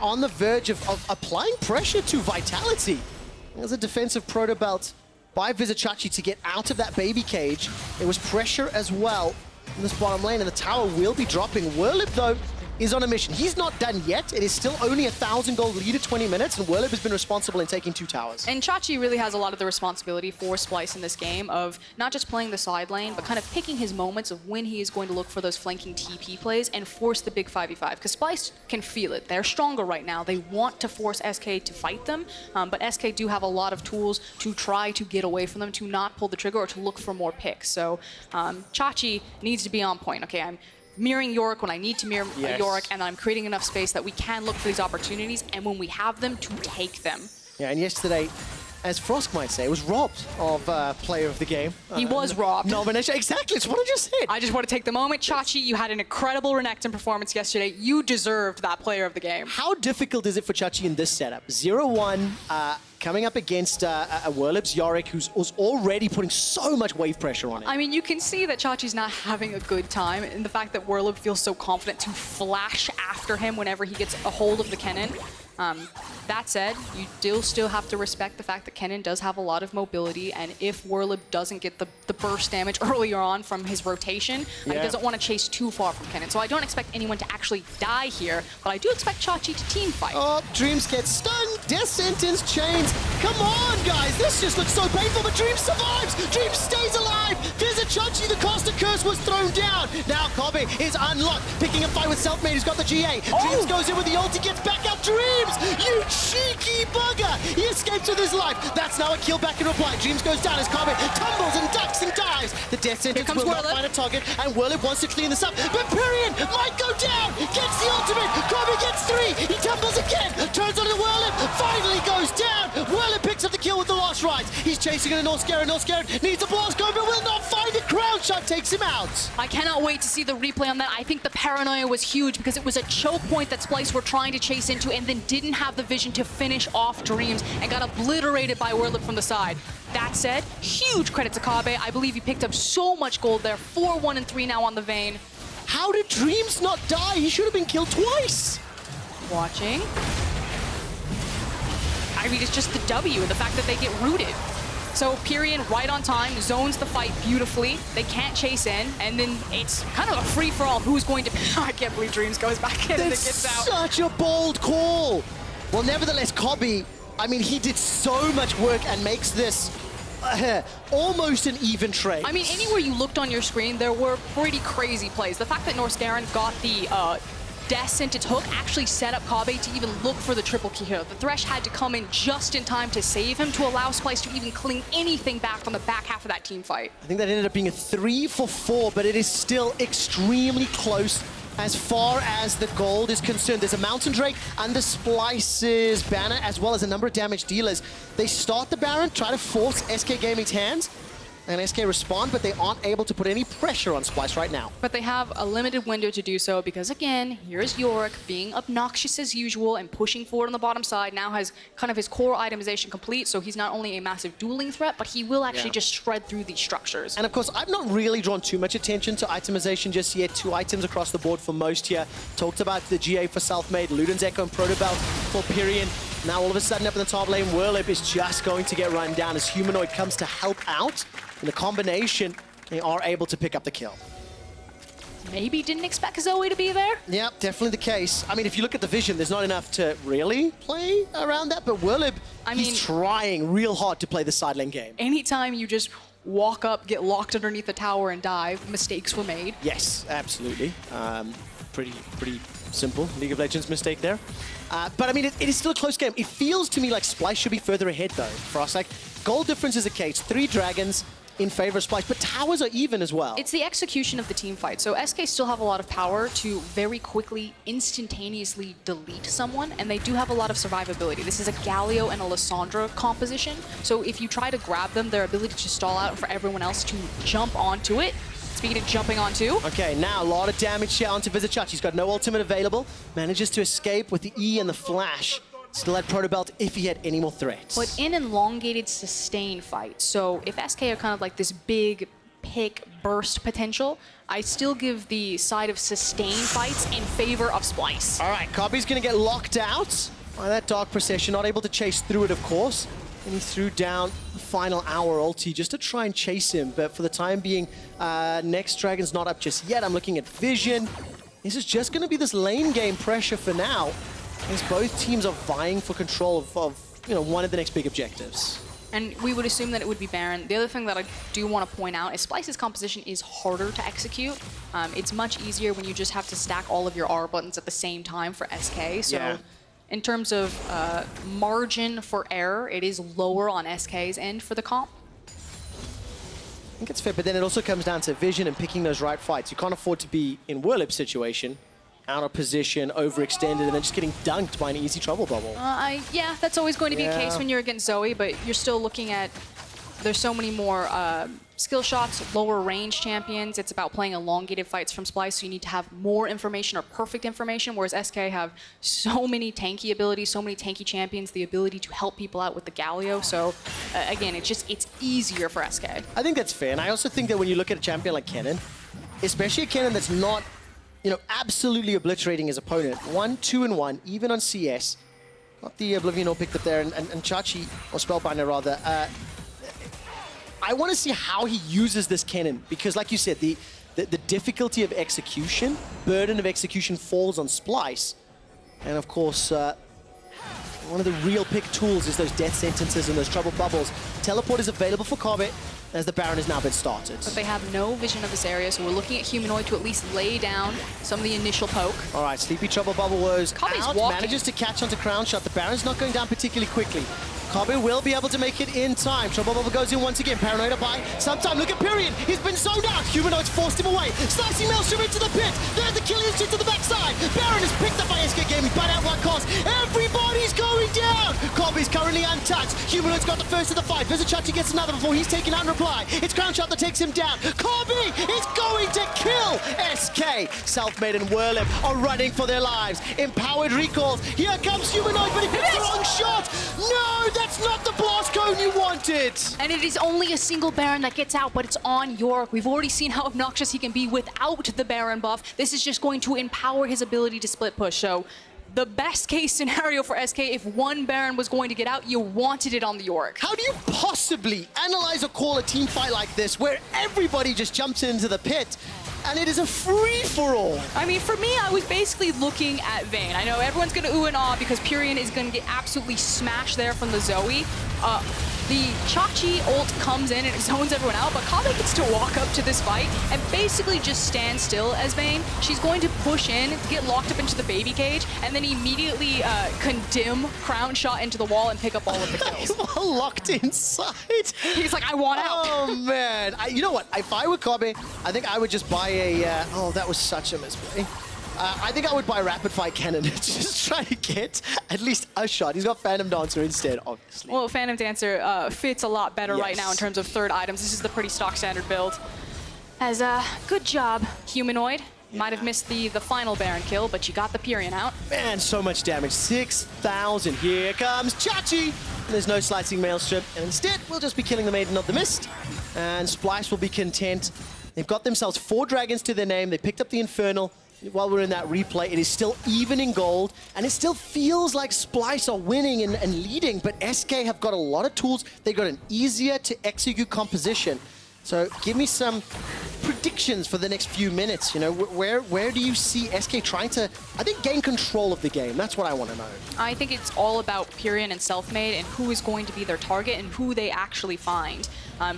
on the verge of applying pressure to Vitality. There's a defensive proto belt by Vizicsacsi to get out of that baby cage. There was pressure as well in this bottom lane, and the tower will be dropping. Werlyb, though, is on a mission. He's not done yet. It is still only 1,000 gold lead at 20 minutes, and Werlyb has been responsible in taking 2 towers. And Chachi really has a lot of the responsibility for Splyce in this game of not just playing the side lane, but kind of picking his moments of when he is going to look for those flanking TP plays and force the big 5v5. Because Splyce can feel it. They're stronger right now. They want to force SK to fight them, but SK do have a lot of tools to try to get away from them, to not pull the trigger or to look for more picks. So Chachi needs to be on point. Okay, I'm mirroring Yorick when I need to mirror Yorick, and I'm creating enough space that we can look for these opportunities, and when we have them, to take them. Yeah, and yesterday, as Frosk might say, was robbed of player of the game. He was robbed. Nomination, exactly, it's what I just said. I just want to take the moment. Chachi, you had an incredible Renekton performance yesterday. You deserved that player of the game. How difficult is it for Chachi in this setup? 0-1, coming up against a Werlyb's Yorick, who's already putting so much wave pressure on it. I mean, you can see that Chachi's not having a good time, and the fact that Werlyb feels so confident to flash after him whenever he gets a hold of the Kennen. That said, you still have to respect the fact that Kennen does have a lot of mobility, and if Werlyb doesn't get the burst damage earlier on from his rotation, he doesn't want to chase too far from Kennen. So I don't expect anyone to actually die here, but I do expect Chachi to team fight. Oh, Dreams gets stunned, death sentence, chains. Come on, guys, this just looks so painful, but Dreams survives. Dreams stays alive. Vizicsacsi, the caster curse was thrown down. Now Kobbe is unlocked, picking a fight with Selfmade, who's got the GA. Dreams goes in with the ulti, gets back up. Dreams, you cheeky bugger! He escapes with his life. That's now a kill back in reply. Dreams goes down as Kobbe tumbles and ducks and dives. The death sentence will not find a target, and Werlyb wants to clean this up. But Pirean might go down. Gets the ultimate. Kobbe gets 3. He tumbles again. Turns onto Werlyb. Finally goes down. Werlyb picks up the kill with the last rides. He's chasing in a Norskeren. Norskeren needs a blast. Kobbe will not find it. Crownshot takes him out. I cannot wait to see the replay on that. I think the paranoia was huge because it was a choke point that Splyce were trying to chase into and then didn't have the vision to finish off Dreams and got obliterated by Werlyb from the side. That said, huge credit to Kobbe. I believe he picked up so much gold there. 4-1 and 3 now on the Vayne. How did Dreams not die? He should have been killed twice. Watching. I mean, it's just the W, the fact that they get rooted. So Pirean right on time, zones the fight beautifully. They can't chase in, and then it's kind of a free-for-all. Who's going to... I can't believe Dreams goes back in and gets out. Such a bold call. Well, nevertheless, Kobbe, I mean, he did so much work and makes this almost an even trade. I mean, anywhere you looked on your screen, there were pretty crazy plays. The fact that Norskeren got the death sentence hook actually set up Kobbe to even look for the triple kill. The Thresh had to come in just in time to save him to allow Splyce to even cling anything back on the back half of that team fight. I think that ended up being a 3 for 4, but it is still extremely close as far as the gold is concerned. There's a Mountain Drake and the Splyce's banner, as well as a number of damage dealers. They start the Baron, try to force SK Gaming's hands, and SK respond, but they aren't able to put any pressure on Splyce right now. But they have a limited window to do so because, again, here's Yorick being obnoxious as usual and pushing forward on the bottom side. Now has kind of his core itemization complete, so he's not only a massive dueling threat, but he will actually just shred through these structures. And of course, I've not really drawn too much attention to itemization just yet. 2 items across the board for most here. Talked about the GA for Selfmade, Luden's Echo and Protobelt for Pirean. Now all of a sudden up in the top lane, Werlyb is just going to get run down as Humanoid comes to help out. In the combination, they are able to pick up the kill. Maybe didn't expect Zoe to be there. Yep, definitely the case. I mean, if you look at the vision, there's not enough to really play around that, but Werlyb, he's trying real hard to play the side lane game. Anytime you just walk up, get locked underneath the tower and dive, mistakes were made. Yes, absolutely. Pretty simple League of Legends mistake there. But I mean, it is still a close game. It feels to me like Splyce should be further ahead though, for us. Like, gold difference is the case. 3 dragons in favor of Splyce, but towers are even as well. It's the execution of the team fight. So SK still have a lot of power to very quickly, instantaneously delete someone, and they do have a lot of survivability. This is a Galio and a Lissandra composition, so if you try to grab them, their ability to stall out and for everyone else to jump onto it. Speaking of jumping onto. Okay, now a lot of damage here onto Vizicsacsi. He's got no ultimate available. Manages to escape with the E and the flash. Still had Protobelt if he had any more threats. But in an elongated sustain fight, so if SK are kind of like this big pick burst potential, I still give the side of sustain fights in favor of Splyce. All right, Kobbe's gonna get locked out by that Dark Procession, not able to chase through it, of course. And he threw down the final hour ulti just to try and chase him. But for the time being, next Dragon's not up just yet. I'm looking at Vision. This is just gonna be this lane game pressure for now, as both teams are vying for control of one of the next big objectives. And we would assume that it would be Baron. The other thing that I do want to point out is Splyce's composition is harder to execute. It's much easier when you just have to stack all of your R buttons at the same time for SK. So in terms of margin for error, it is lower on SK's end for the comp. I think it's fair, but then it also comes down to vision and picking those right fights. You can't afford to be in Werlyb's situation, out of position, overextended, and then just getting dunked by an easy trouble bubble. Yeah, that's always going to be the case when you're against Zoe, but you're still looking at, there's so many more skill shots, lower range champions. It's about playing elongated fights from Splyce, so you need to have more information or perfect information, whereas SK have so many tanky abilities, so many tanky champions, the ability to help people out with the Galio. So again, it's easier for SK. I think that's fair, and I also think that when you look at a champion like Kennen, especially a Kennen that's not absolutely obliterating his opponent. 1-2-1, even on CS. Got the Oblivion all picked up there, and Chachi, or Spellbinder rather. I want to see how he uses this Kennen, because like you said, the difficulty of execution, burden of execution falls on Splyce. And of course, one of the real pick tools is those death sentences and those trouble bubbles. Teleport is available for Kobbe. as the Baron has now been started. But they have no vision of this area, so we're looking at Humanoid to at least lay down some of the initial poke. All right, Sleepy Trouble Bubble was Kobbe's out, walking. manages to catch onto Crownshot. The Baron's not going down particularly quickly. Kobbe will be able to make it in time. Trouble Bubble goes in once again. Paranoid by sometime. Look at Pirean. He's been zoned out. Humanoid's forced him away. Slicing Maelstrom into the pit. There's the killing instinct to the backside. Baron is picked up by SK Gaming, but at what cost? Everybody's going down. Kobbe's currently untouched. Humanoid's got the first of the fight. Vizicsacsi gets another before he's taken out in reply. It's Crownshot that takes him down. Kobbe is going to kill SK. Selfmade and Werlyb are running for their lives. Empowered recalls. Here comes Humanoid, but he picks the wrong shot. No, that's not the blast cone you wanted. And it is only a single Baron that gets out, but it's on Yorick. We've already seen how obnoxious he can be without the Baron buff. This is just going to empower his ability to split push. So the best case scenario for SK, if one Baron was going to get out, you wanted it on the Yorick. How do you possibly analyze or call a team fight like this where everybody just jumps into the pit and it is a free-for-all? I mean, for me, I was basically looking at Vayne. I know everyone's going to ooh and ah because Pirean is going to get absolutely smashed there from the Zoe. The Chachi ult comes in and it zones everyone out, but Kobbe gets to walk up to this fight and basically just stand still as Vayne. She's going to push in, get locked up into the baby cage, and then immediately condemn Crownshot into the wall and pick up all of the kills. Well, locked inside. He's like, I want out. Oh, man. You know what? If I were Kobbe, I think I would just buy a... oh, that was such a misplay. I think I would buy Rapid Fire Kennen and just try to get at least a shot. He's got Phantom Dancer instead, obviously. Well, Phantom Dancer fits a lot better right Yes. now in terms of third items. This is the pretty stock standard build. As good job, Humanoid. Might have missed the final Baron kill, but you got the Pirean out. Man, so much damage. 6,000. Here comes Chachi. There's no slicing Maelstrom. And instead, we'll just be killing the Maiden of the Mist. And Splyce will be content. They've got themselves 4 dragons to their name. They picked up the Infernal. While we're in that replay, it is still even in gold, and it still feels like Splyce are winning and leading, but SK have got a lot of tools. They got an easier to execute composition. So give me some predictions for the next few minutes. You know, where do you see SK trying to, I think, gain control of the game? That's what I want to know. I think it's all about Pirean and Selfmade and who is going to be their target and who they actually find.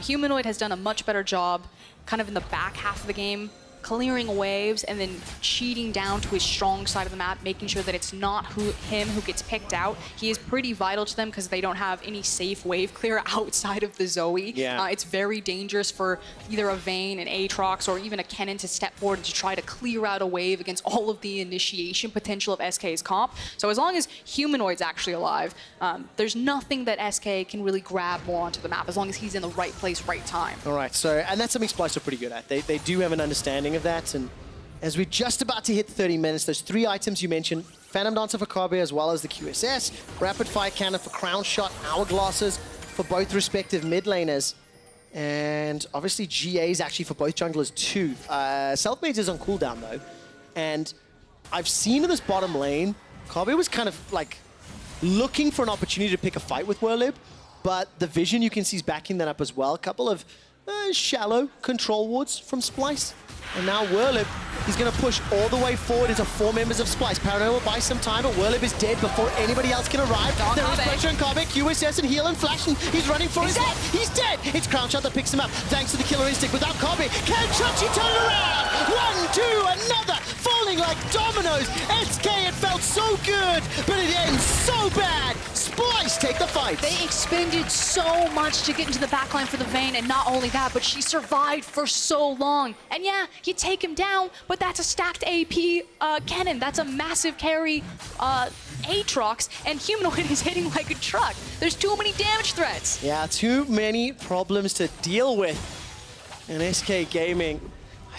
Humanoid has done a much better job kind of in the back half of the game, clearing waves and then cheating down to his strong side of the map, making sure that it's not him who gets picked out. He is pretty vital to them because they don't have any safe wave clear outside of the Zoe. Yeah. It's very dangerous for either a Vayne, an Aatrox, or even a Kennen to step forward and to try to clear out a wave against all of the initiation potential of SK's comp. So as long as Humanoid's actually alive, there's nothing that SK can really grab more onto the map as long as he's in the right place, right time. All right, so, and that's something Splyce are pretty good at. They do have an understanding of that, and as we're just about to hit 30 minutes, those 3 items you mentioned, Phantom Dancer for Kobbe as well as the QSS, Rapid Fire Cannon for Crownshot, Hourglasses for both respective mid laners, and obviously GAs actually for both junglers too. Selfmade is on cooldown though, and I've seen in this bottom lane, Kobbe was kind of like looking for an opportunity to pick a fight with Werlyb, but the vision you can see is backing that up as well. A couple of shallow control wards from Splyce. And now Werlyb, he's going to push all the way forward into 4 members of Splyce. Paranoid will buy some time, but Werlyb is dead before anybody else can arrive. There is pressure on Kobbe, QSS and heal and flash, and he's running for his life. He's dead! It's Crownshot that picks him up, thanks to the killer instinct. Without Kobbe, can Chachi turn it around? 1, 2, another! Falling like dominoes! SK, it felt so good, but it ends so bad! Splyce take the fight! They expended so much to get into the backline for the Vayne, and not only that, but she survived for so long. And yeah, you take him down, but that's a stacked AP Kennen. That's a massive carry Aatrox, and Humanoid is hitting like a truck. There's too many damage threats. Yeah, too many problems to deal with. And SK Gaming, I'm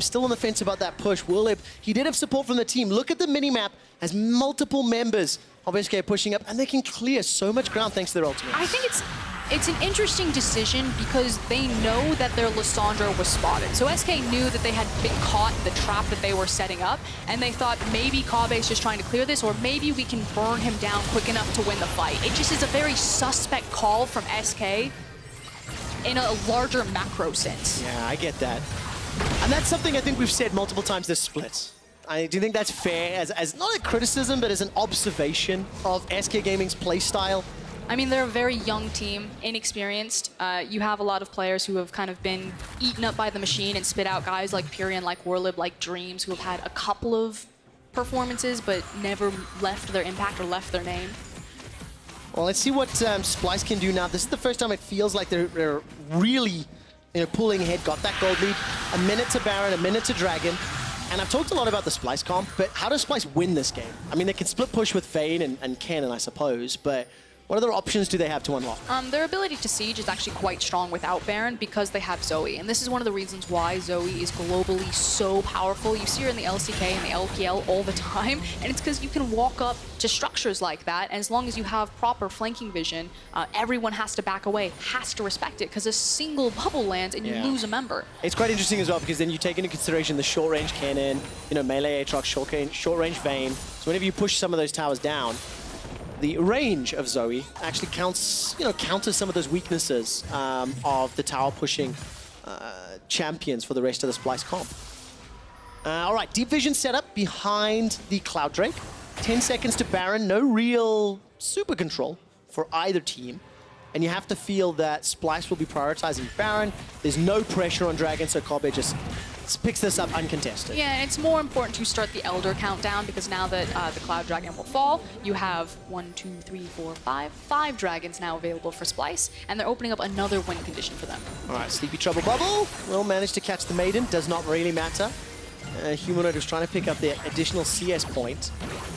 still on the fence about that push. Werlyb, he did have support from the team. Look at the minimap as multiple members of SK pushing up, and they can clear so much ground thanks to their ultimate. I think it's an interesting decision because they know that their Lissandra was spotted. So SK knew that they had been caught in the trap that they were setting up, and they thought maybe Kobbe's just trying to clear this, or maybe we can burn him down quick enough to win the fight. It just is a very suspect call from SK in a larger macro sense. Yeah, I get that. And that's something I think we've said multiple times this split. I do think that's fair as not a criticism, but as an observation of SK Gaming's playstyle. I mean, they're a very young team, inexperienced. You have a lot of players who have kind of been eaten up by the machine and spit out guys like Pirean, like Werlyb, like Dreams, who have had a couple of performances but never left their impact or left their name. Well, let's see what Splyce can do now. This is the first time it feels like they're really pulling ahead. Got that gold lead. A minute to Baron, a minute to Dragon. And I've talked a lot about the Splyce comp, but how does Splyce win this game? I mean, they can split push with Vayne and Kennen, I suppose, but what other options do they have to unlock? Their ability to siege is actually quite strong without Baron because they have Zoe. And this is one of the reasons why Zoe is globally so powerful. You see her in the LCK and the LPL all the time. And it's because you can walk up to structures like that. And as long as you have proper flanking vision, everyone has to back away, has to respect it because a single bubble lands and you lose a member. It's quite interesting as well because then you take into consideration the short range Kennen, melee Aatrox, short range Vayne. So whenever you push some of those towers down, the range of Zoe actually counters some of those weaknesses of the tower pushing champions for the rest of the Splyce comp. All right, deep vision setup behind the Cloud Drake. 10 seconds to Baron, no real super control for either team. And you have to feel that Splyce will be prioritizing Baron. There's no pressure on Dragon, so Kobbe just picks this up uncontested. Yeah, and it's more important to start the Elder countdown because now that the Cloud Dragon will fall, you have 5 dragons now available for Splyce, and they're opening up another win condition for them. All right, Sleepy Trouble Bubble will manage to catch the Maiden, does not really matter. Humanoid was trying to pick up the additional CS point.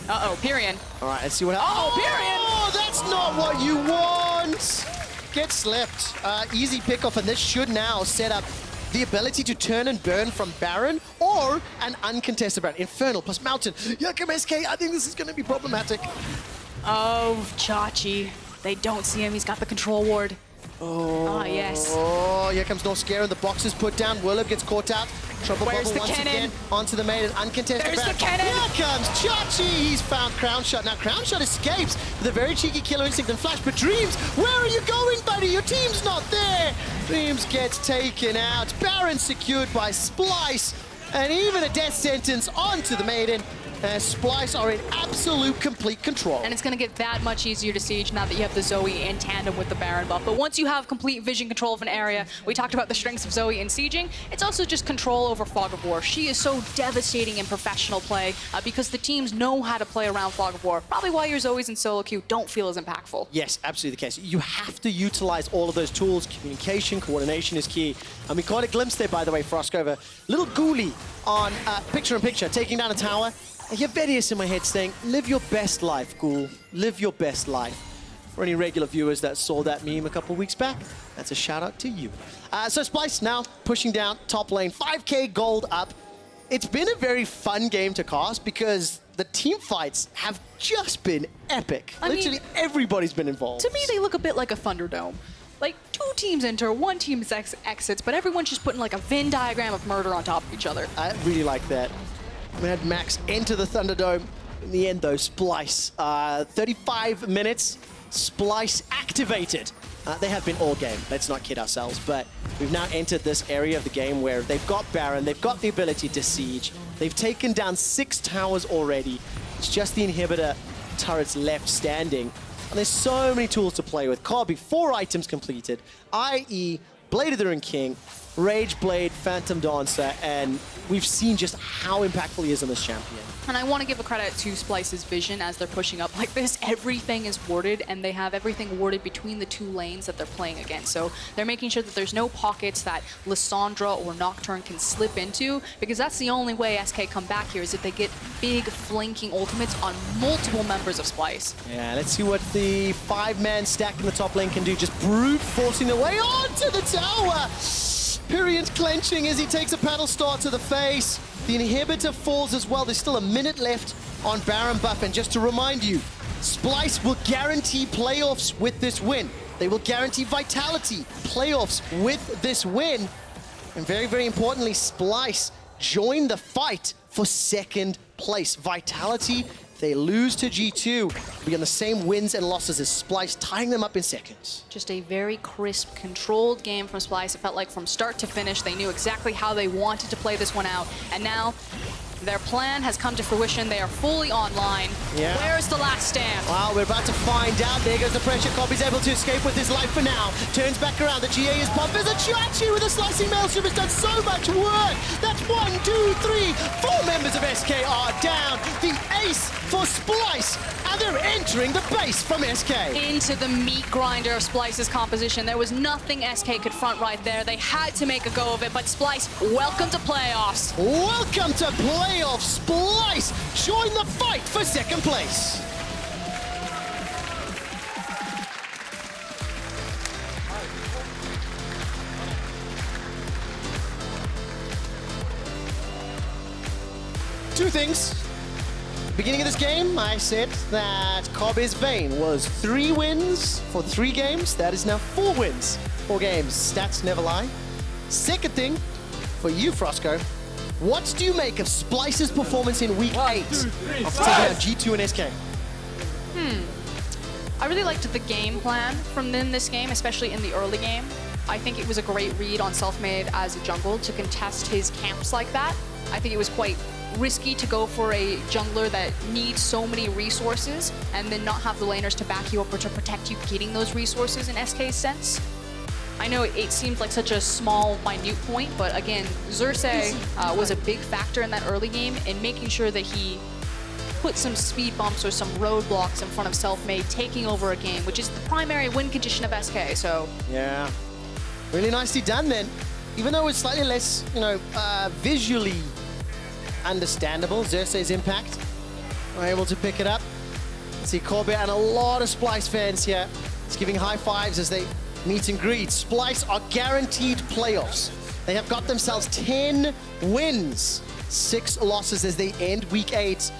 Uh-oh, Pirean. All right, let's see what happens. Oh, Pirean! Oh, that's not what you want! Get slept. Easy pickoff, and this should now set up the ability to turn and burn from Baron or an uncontested Baron. Infernal plus Mountain. Here come SK. I think this is going to be problematic. Oh, Chachi. They don't see him. He's got the control ward. Oh, yes. Oh, here comes Norskeren. The box is put down. Werlyb gets caught out. Trouble Where's bubble the once Kennen? again onto the Maiden. Uncontested There's Baron. the Kennen! Here comes Chachi. He's found Crownshot. Now, Crownshot escapes with a very cheeky killer instinct and flash. But Dreams, where are you going, buddy? Your team's not there. Dreams gets taken out. Baron secured by Splyce. And even a death sentence onto the Maiden. Splyce are in absolute complete control. And it's going to get that much easier to siege now that you have the Zoe in tandem with the Baron buff. But once you have complete vision control of an area, we talked about the strengths of Zoe in sieging, it's also just control over Fog of War. She is so devastating in professional play because the teams know how to play around Fog of War. Probably why your Zoes in solo queue don't feel as impactful. Yes, absolutely the case. You have to utilize all of those tools. Communication, coordination is key. And we caught a glimpse there, by the way, Froskurinn. Little ghoulie on picture-in-picture, taking down a tower. I hear Vedius in my head saying, live your best life, Ghoul. Live your best life. For any regular viewers that saw that meme a couple weeks back, that's a shout out to you. So Splyce now pushing down top lane, 5k gold up. It's been a very fun game to cast because the team fights have just been epic. Literally everybody's been involved. To me, they look a bit like a Thunderdome. Like, 2 teams enter, 1 team exits, but everyone's just putting like a Venn diagram of murder on top of each other. I really like that. We had Max enter the Thunderdome. In the end, though, Splyce. 35 minutes, Splyce activated. They have been all game, let's not kid ourselves, but we've now entered this area of the game where they've got Baron, they've got the ability to siege, they've taken down 6 towers already. It's just the inhibitor turrets left standing. And there's so many tools to play with. Kobbe, 4 items completed, i.e. Blade of the Ring King, Rage Blade, Phantom Dancer, and we've seen just how impactful he is on this champion. And I want to give a credit to Splyce's vision as they're pushing up like this. Everything is warded, and they have everything warded between the 2 lanes that they're playing against. So they're making sure that there's no pockets that Lissandra or Nocturne can slip into, because that's the only way SK come back here, is if they get big flanking ultimates on multiple members of Splyce. Yeah, let's see what the 5-man stack in the top lane can do. Just brute forcing their way onto the tower. Pirean's clenching as he takes a paddle star to the face. The inhibitor falls as well. There's still a minute left on Baron buff. And just to remind you, Splyce will guarantee playoffs with this win. They will guarantee Vitality playoffs with this win. And very, very importantly, Splyce join the fight for 2nd place. Vitality, they lose to G2, be on the same wins and losses as Splyce, tying them up in 2nd. Just a very crisp, controlled game from Splyce. It felt like from start to finish, they knew exactly how they wanted to play this one out. And now, Their plan has come to fruition. They are fully online. Yeah. Where's the last stand? Well, we're about to find out. There goes the pressure. Kobbe's able to escape with his life for now. Turns back around. The GA is popped. Vizicsacsi with a slicing maelstrom has done so much work. That's 1, 2, 3, 4 members of SK are down. The ace for Splyce. And they're entering the base from SK. Into the meat grinder of Splyce's composition. There was nothing SK could front right there. They had to make a go of it, but Splyce, welcome to playoffs. Welcome to playoffs, Splyce. Join the fight for second place. Two things. Beginning of this game, I said that Kobbe's Vayne was 3 wins for 3 games. That is now 4 wins, 4 games. Stats never lie. Second thing, for you, Frosco, what do you make of Splyce's performance in week 8 after taking out G2 and SK? I really liked the game plan from this game, especially in the early game. I think it was a great read on Selfmade as a jungle to contest his camps like that. I think it was quite risky to go for a jungler that needs so many resources and then not have the laners to back you up or to protect you getting those resources in SK's sense. I know it seemed like such a small, minute point, but again, Xerxe was a big factor in that early game in making sure that he put some speed bumps or some roadblocks in front of Selfmade, taking over a game, which is the primary win condition of SK, so... Yeah, really nicely done then. Even though it's slightly less, visually understandable, Xerxe's impact, we're able to pick it up. See Kobbe and a lot of Splyce fans here. It's giving high fives as they meet and greet. Splyce are guaranteed playoffs. They have got themselves 10 wins, 6 losses as they end week 8.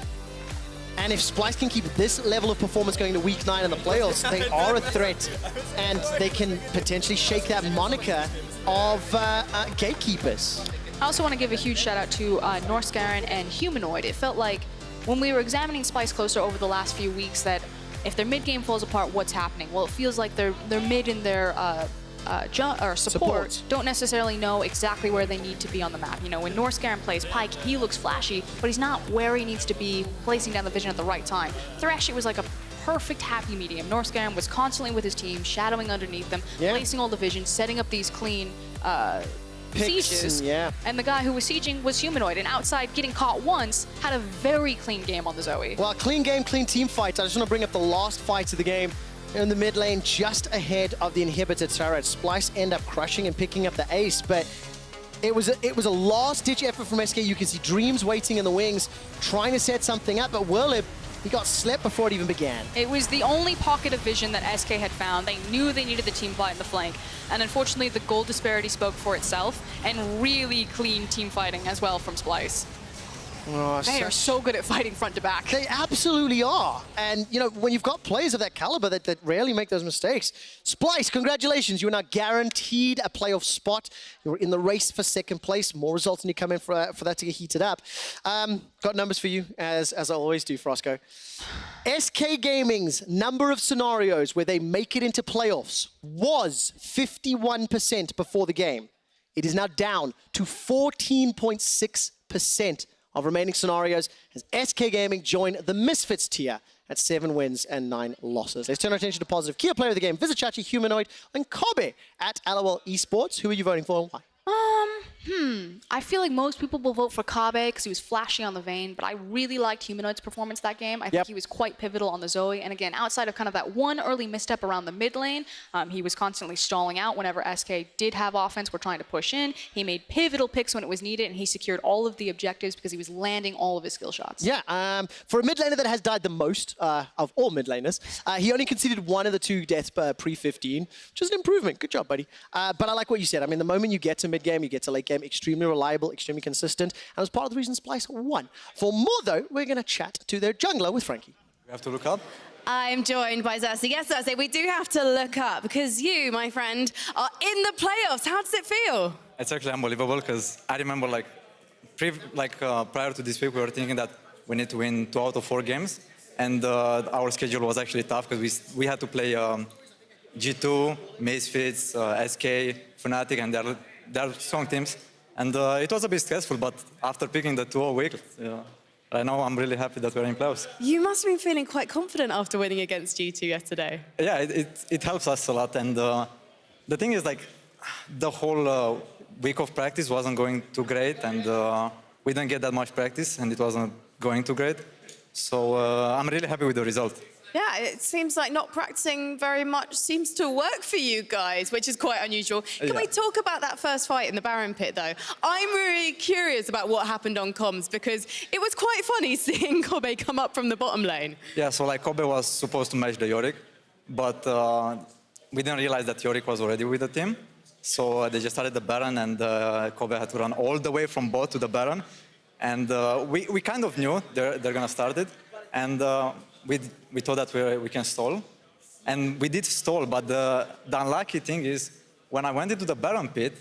And if Splyce can keep this level of performance going to week 9 in the playoffs, they are a threat, and they can potentially shake that moniker of gatekeepers. I also want to give a huge shout out to Norskeren and Humanoid. It felt like when we were examining Splyce closer over the last few weeks that if their mid game falls apart, what's happening? Well, it feels like their mid and their support don't necessarily know exactly where they need to be on the map. You know, when Norskeren plays Pyke, he looks flashy, but he's not where he needs to be, placing down the vision at the right time. Thresh, it was like a perfect happy medium. Norskeren was constantly with his team, shadowing underneath them, placing all the vision, setting up these clean sieges, and the guy who was sieging was Humanoid, and outside getting caught once, had a very clean game on the Zoe. Well, clean game, clean team fights. I just want to bring up the last fights of the game. In the mid lane, just ahead of the inhibitor turret. Splyce end up crushing and picking up the ace, but it was a last-ditch effort from SK. You can see Dreams waiting in the wings, trying to set something up, but Werlyb, he got slept before it even began. It was the only pocket of vision that SK had found. They knew they needed the team fight in the flank, and unfortunately the gold disparity spoke for itself, and really clean team fighting as well from Splyce. Oh, they are so good at fighting front to back. They absolutely are. And, you know, when you've got players of that caliber that rarely make those mistakes. Splyce, congratulations. You are now guaranteed a playoff spot. You're in the race for second place. More results when you come in for that to get heated up. Got numbers for you, as I always do, Frosco. SK Gaming's number of scenarios where they make it into playoffs was 51% before the game. It is now down to 14.6% of remaining scenarios as SK Gaming join the Misfits tier at 7 wins and 9 losses. Let's turn our attention to positive. Key player of the game, Vizicsacsi, Humanoid, and Kobbe at LOL Esports. Who are you voting for and why? I feel like most people will vote for Kobbe because he was flashy on the Vayne, but I really liked Humanoid's performance that game. I think he was quite pivotal on the Zoe, and again, outside of kind of that one early misstep around the mid lane, he was constantly stalling out whenever SK did have offense. We're trying to push in. He made pivotal picks when it was needed, and he secured all of the objectives because he was landing all of his skill shots. Yeah, for a mid laner that has died the most of all mid laners, he only conceded 1 of the 2 deaths pre-15, which is an improvement. Good job, buddy. But I like what you said. I mean, the moment you get to mid game, you get to late game, extremely reliable, extremely consistent, and was part of the reason Splyce won. For more, though, we're going to chat to their jungler with Frankie. We have to look up. I'm joined by Xerxe. Yes, Xerxe, we do have to look up because you, my friend, are in the playoffs. How does it feel? It's actually unbelievable because I remember prior to this week, we were thinking that we need to win 2 out of 4 games, and our schedule was actually tough because we had to play G2, Misfits, SK, Fnatic, and they're strong teams. And it was a bit stressful, but after picking the 2-0 week, right now I'm really happy that we're in playoffs. You must have been feeling quite confident after winning against G2 yesterday. Yeah, it helps us a lot. And the thing is, like, the whole week of practice wasn't going too great, and we didn't get that much practice, and it wasn't going too great. So I'm really happy with the result. Yeah, it seems like not practicing very much seems to work for you guys, which is quite unusual. Can we talk about that first fight in the Baron pit, though? I'm really curious about what happened on comms, because it was quite funny seeing Kobbe come up from the bottom lane. Yeah, so like Kobbe was supposed to match the Yorick, but we didn't realize that Yorick was already with the team. So they just started the Baron, and Kobbe had to run all the way from bot to the Baron. And we kind of knew they're going to start it. And we thought that we can stall. And we did stall, but the unlucky thing is, when I went into the Baron pit,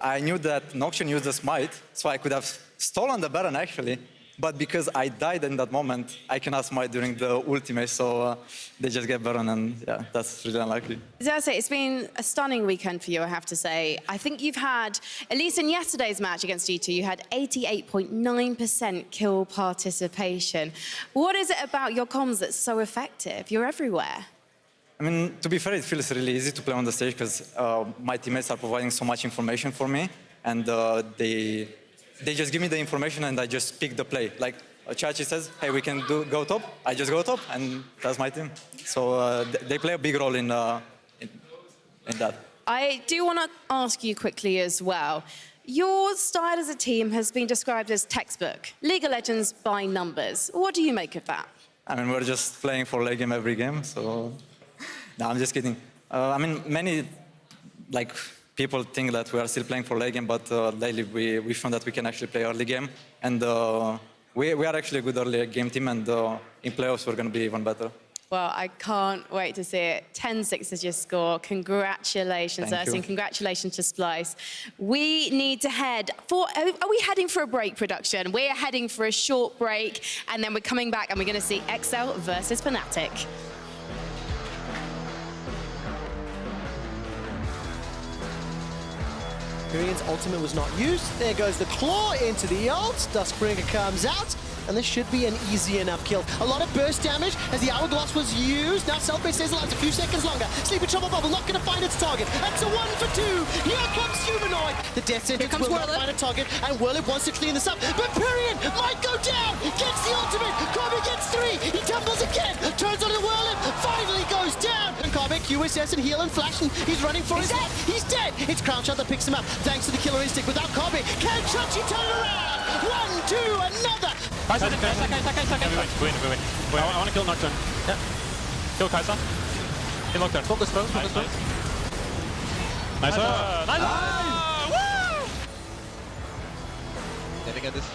I knew that Nocturne used the smite, so I could have stolen the Baron actually, but because I died in that moment, I cannot smite during the ultimate, so they just get Baron, and yeah, that's really unlucky. Xerxe, it's been a stunning weekend for you, I have to say. I think you've had, at least in yesterday's match against G2, you had 88.9% kill participation. What is it about your comms that's so effective? You're everywhere. I mean, to be fair, it feels really easy to play on the stage because my teammates are providing so much information for me, and they just give me the information and I just pick the play. Like Chachi says, hey, we can go top. I just go top, and that's my team. So they play a big role in that. I do want to ask you quickly as well. Your style as a team has been described as textbook, League of Legends by numbers. What do you make of that? I mean, we're just playing for late game every game, so... No, I'm just kidding. I mean, many people think that we are still playing for late game, but lately we've shown that we can actually play early game, and we are actually a good early game team, and in playoffs we're going to be even better. Well, I can't wait to see it. 10-6 is your score. Congratulations, Xerxe, and congratulations to Splyce. We need to head for... Are we heading for a break, production? We're heading for a short break, and then we're coming back, and we're going to see XL versus Fnatic. Pirean's ultimate was not used. There goes the claw into the ult. Duskbringer comes out, and this should be an easy enough kill. A lot of burst damage as the hourglass was used. Now Selfmade stays alive a few seconds longer. Sleepy Trouble Bubble not going to find its target. That's a 1 for 2. Here comes Humanoid. The death sentence will not find a target, and Werlyb wants to clean this up. But Pirean might go down. Gets the ultimate. Kobbe gets 3. He tumbles again. Turns on the Werlyb. Finally goes down. And Kobbe, QSS and heal and flash, and he's running for his head. He's dead. It's Crownshot that picks him up. Thanks to the killer instinct. Without Kobbe, can Chachi turn it around? 1, 2, another. Kai'Sa. We win. I want to kill Nocturne. Yeah. Kill Kai'Sa. Kill Nocturne. Focus, bro. Nice. Woo! Getting at this.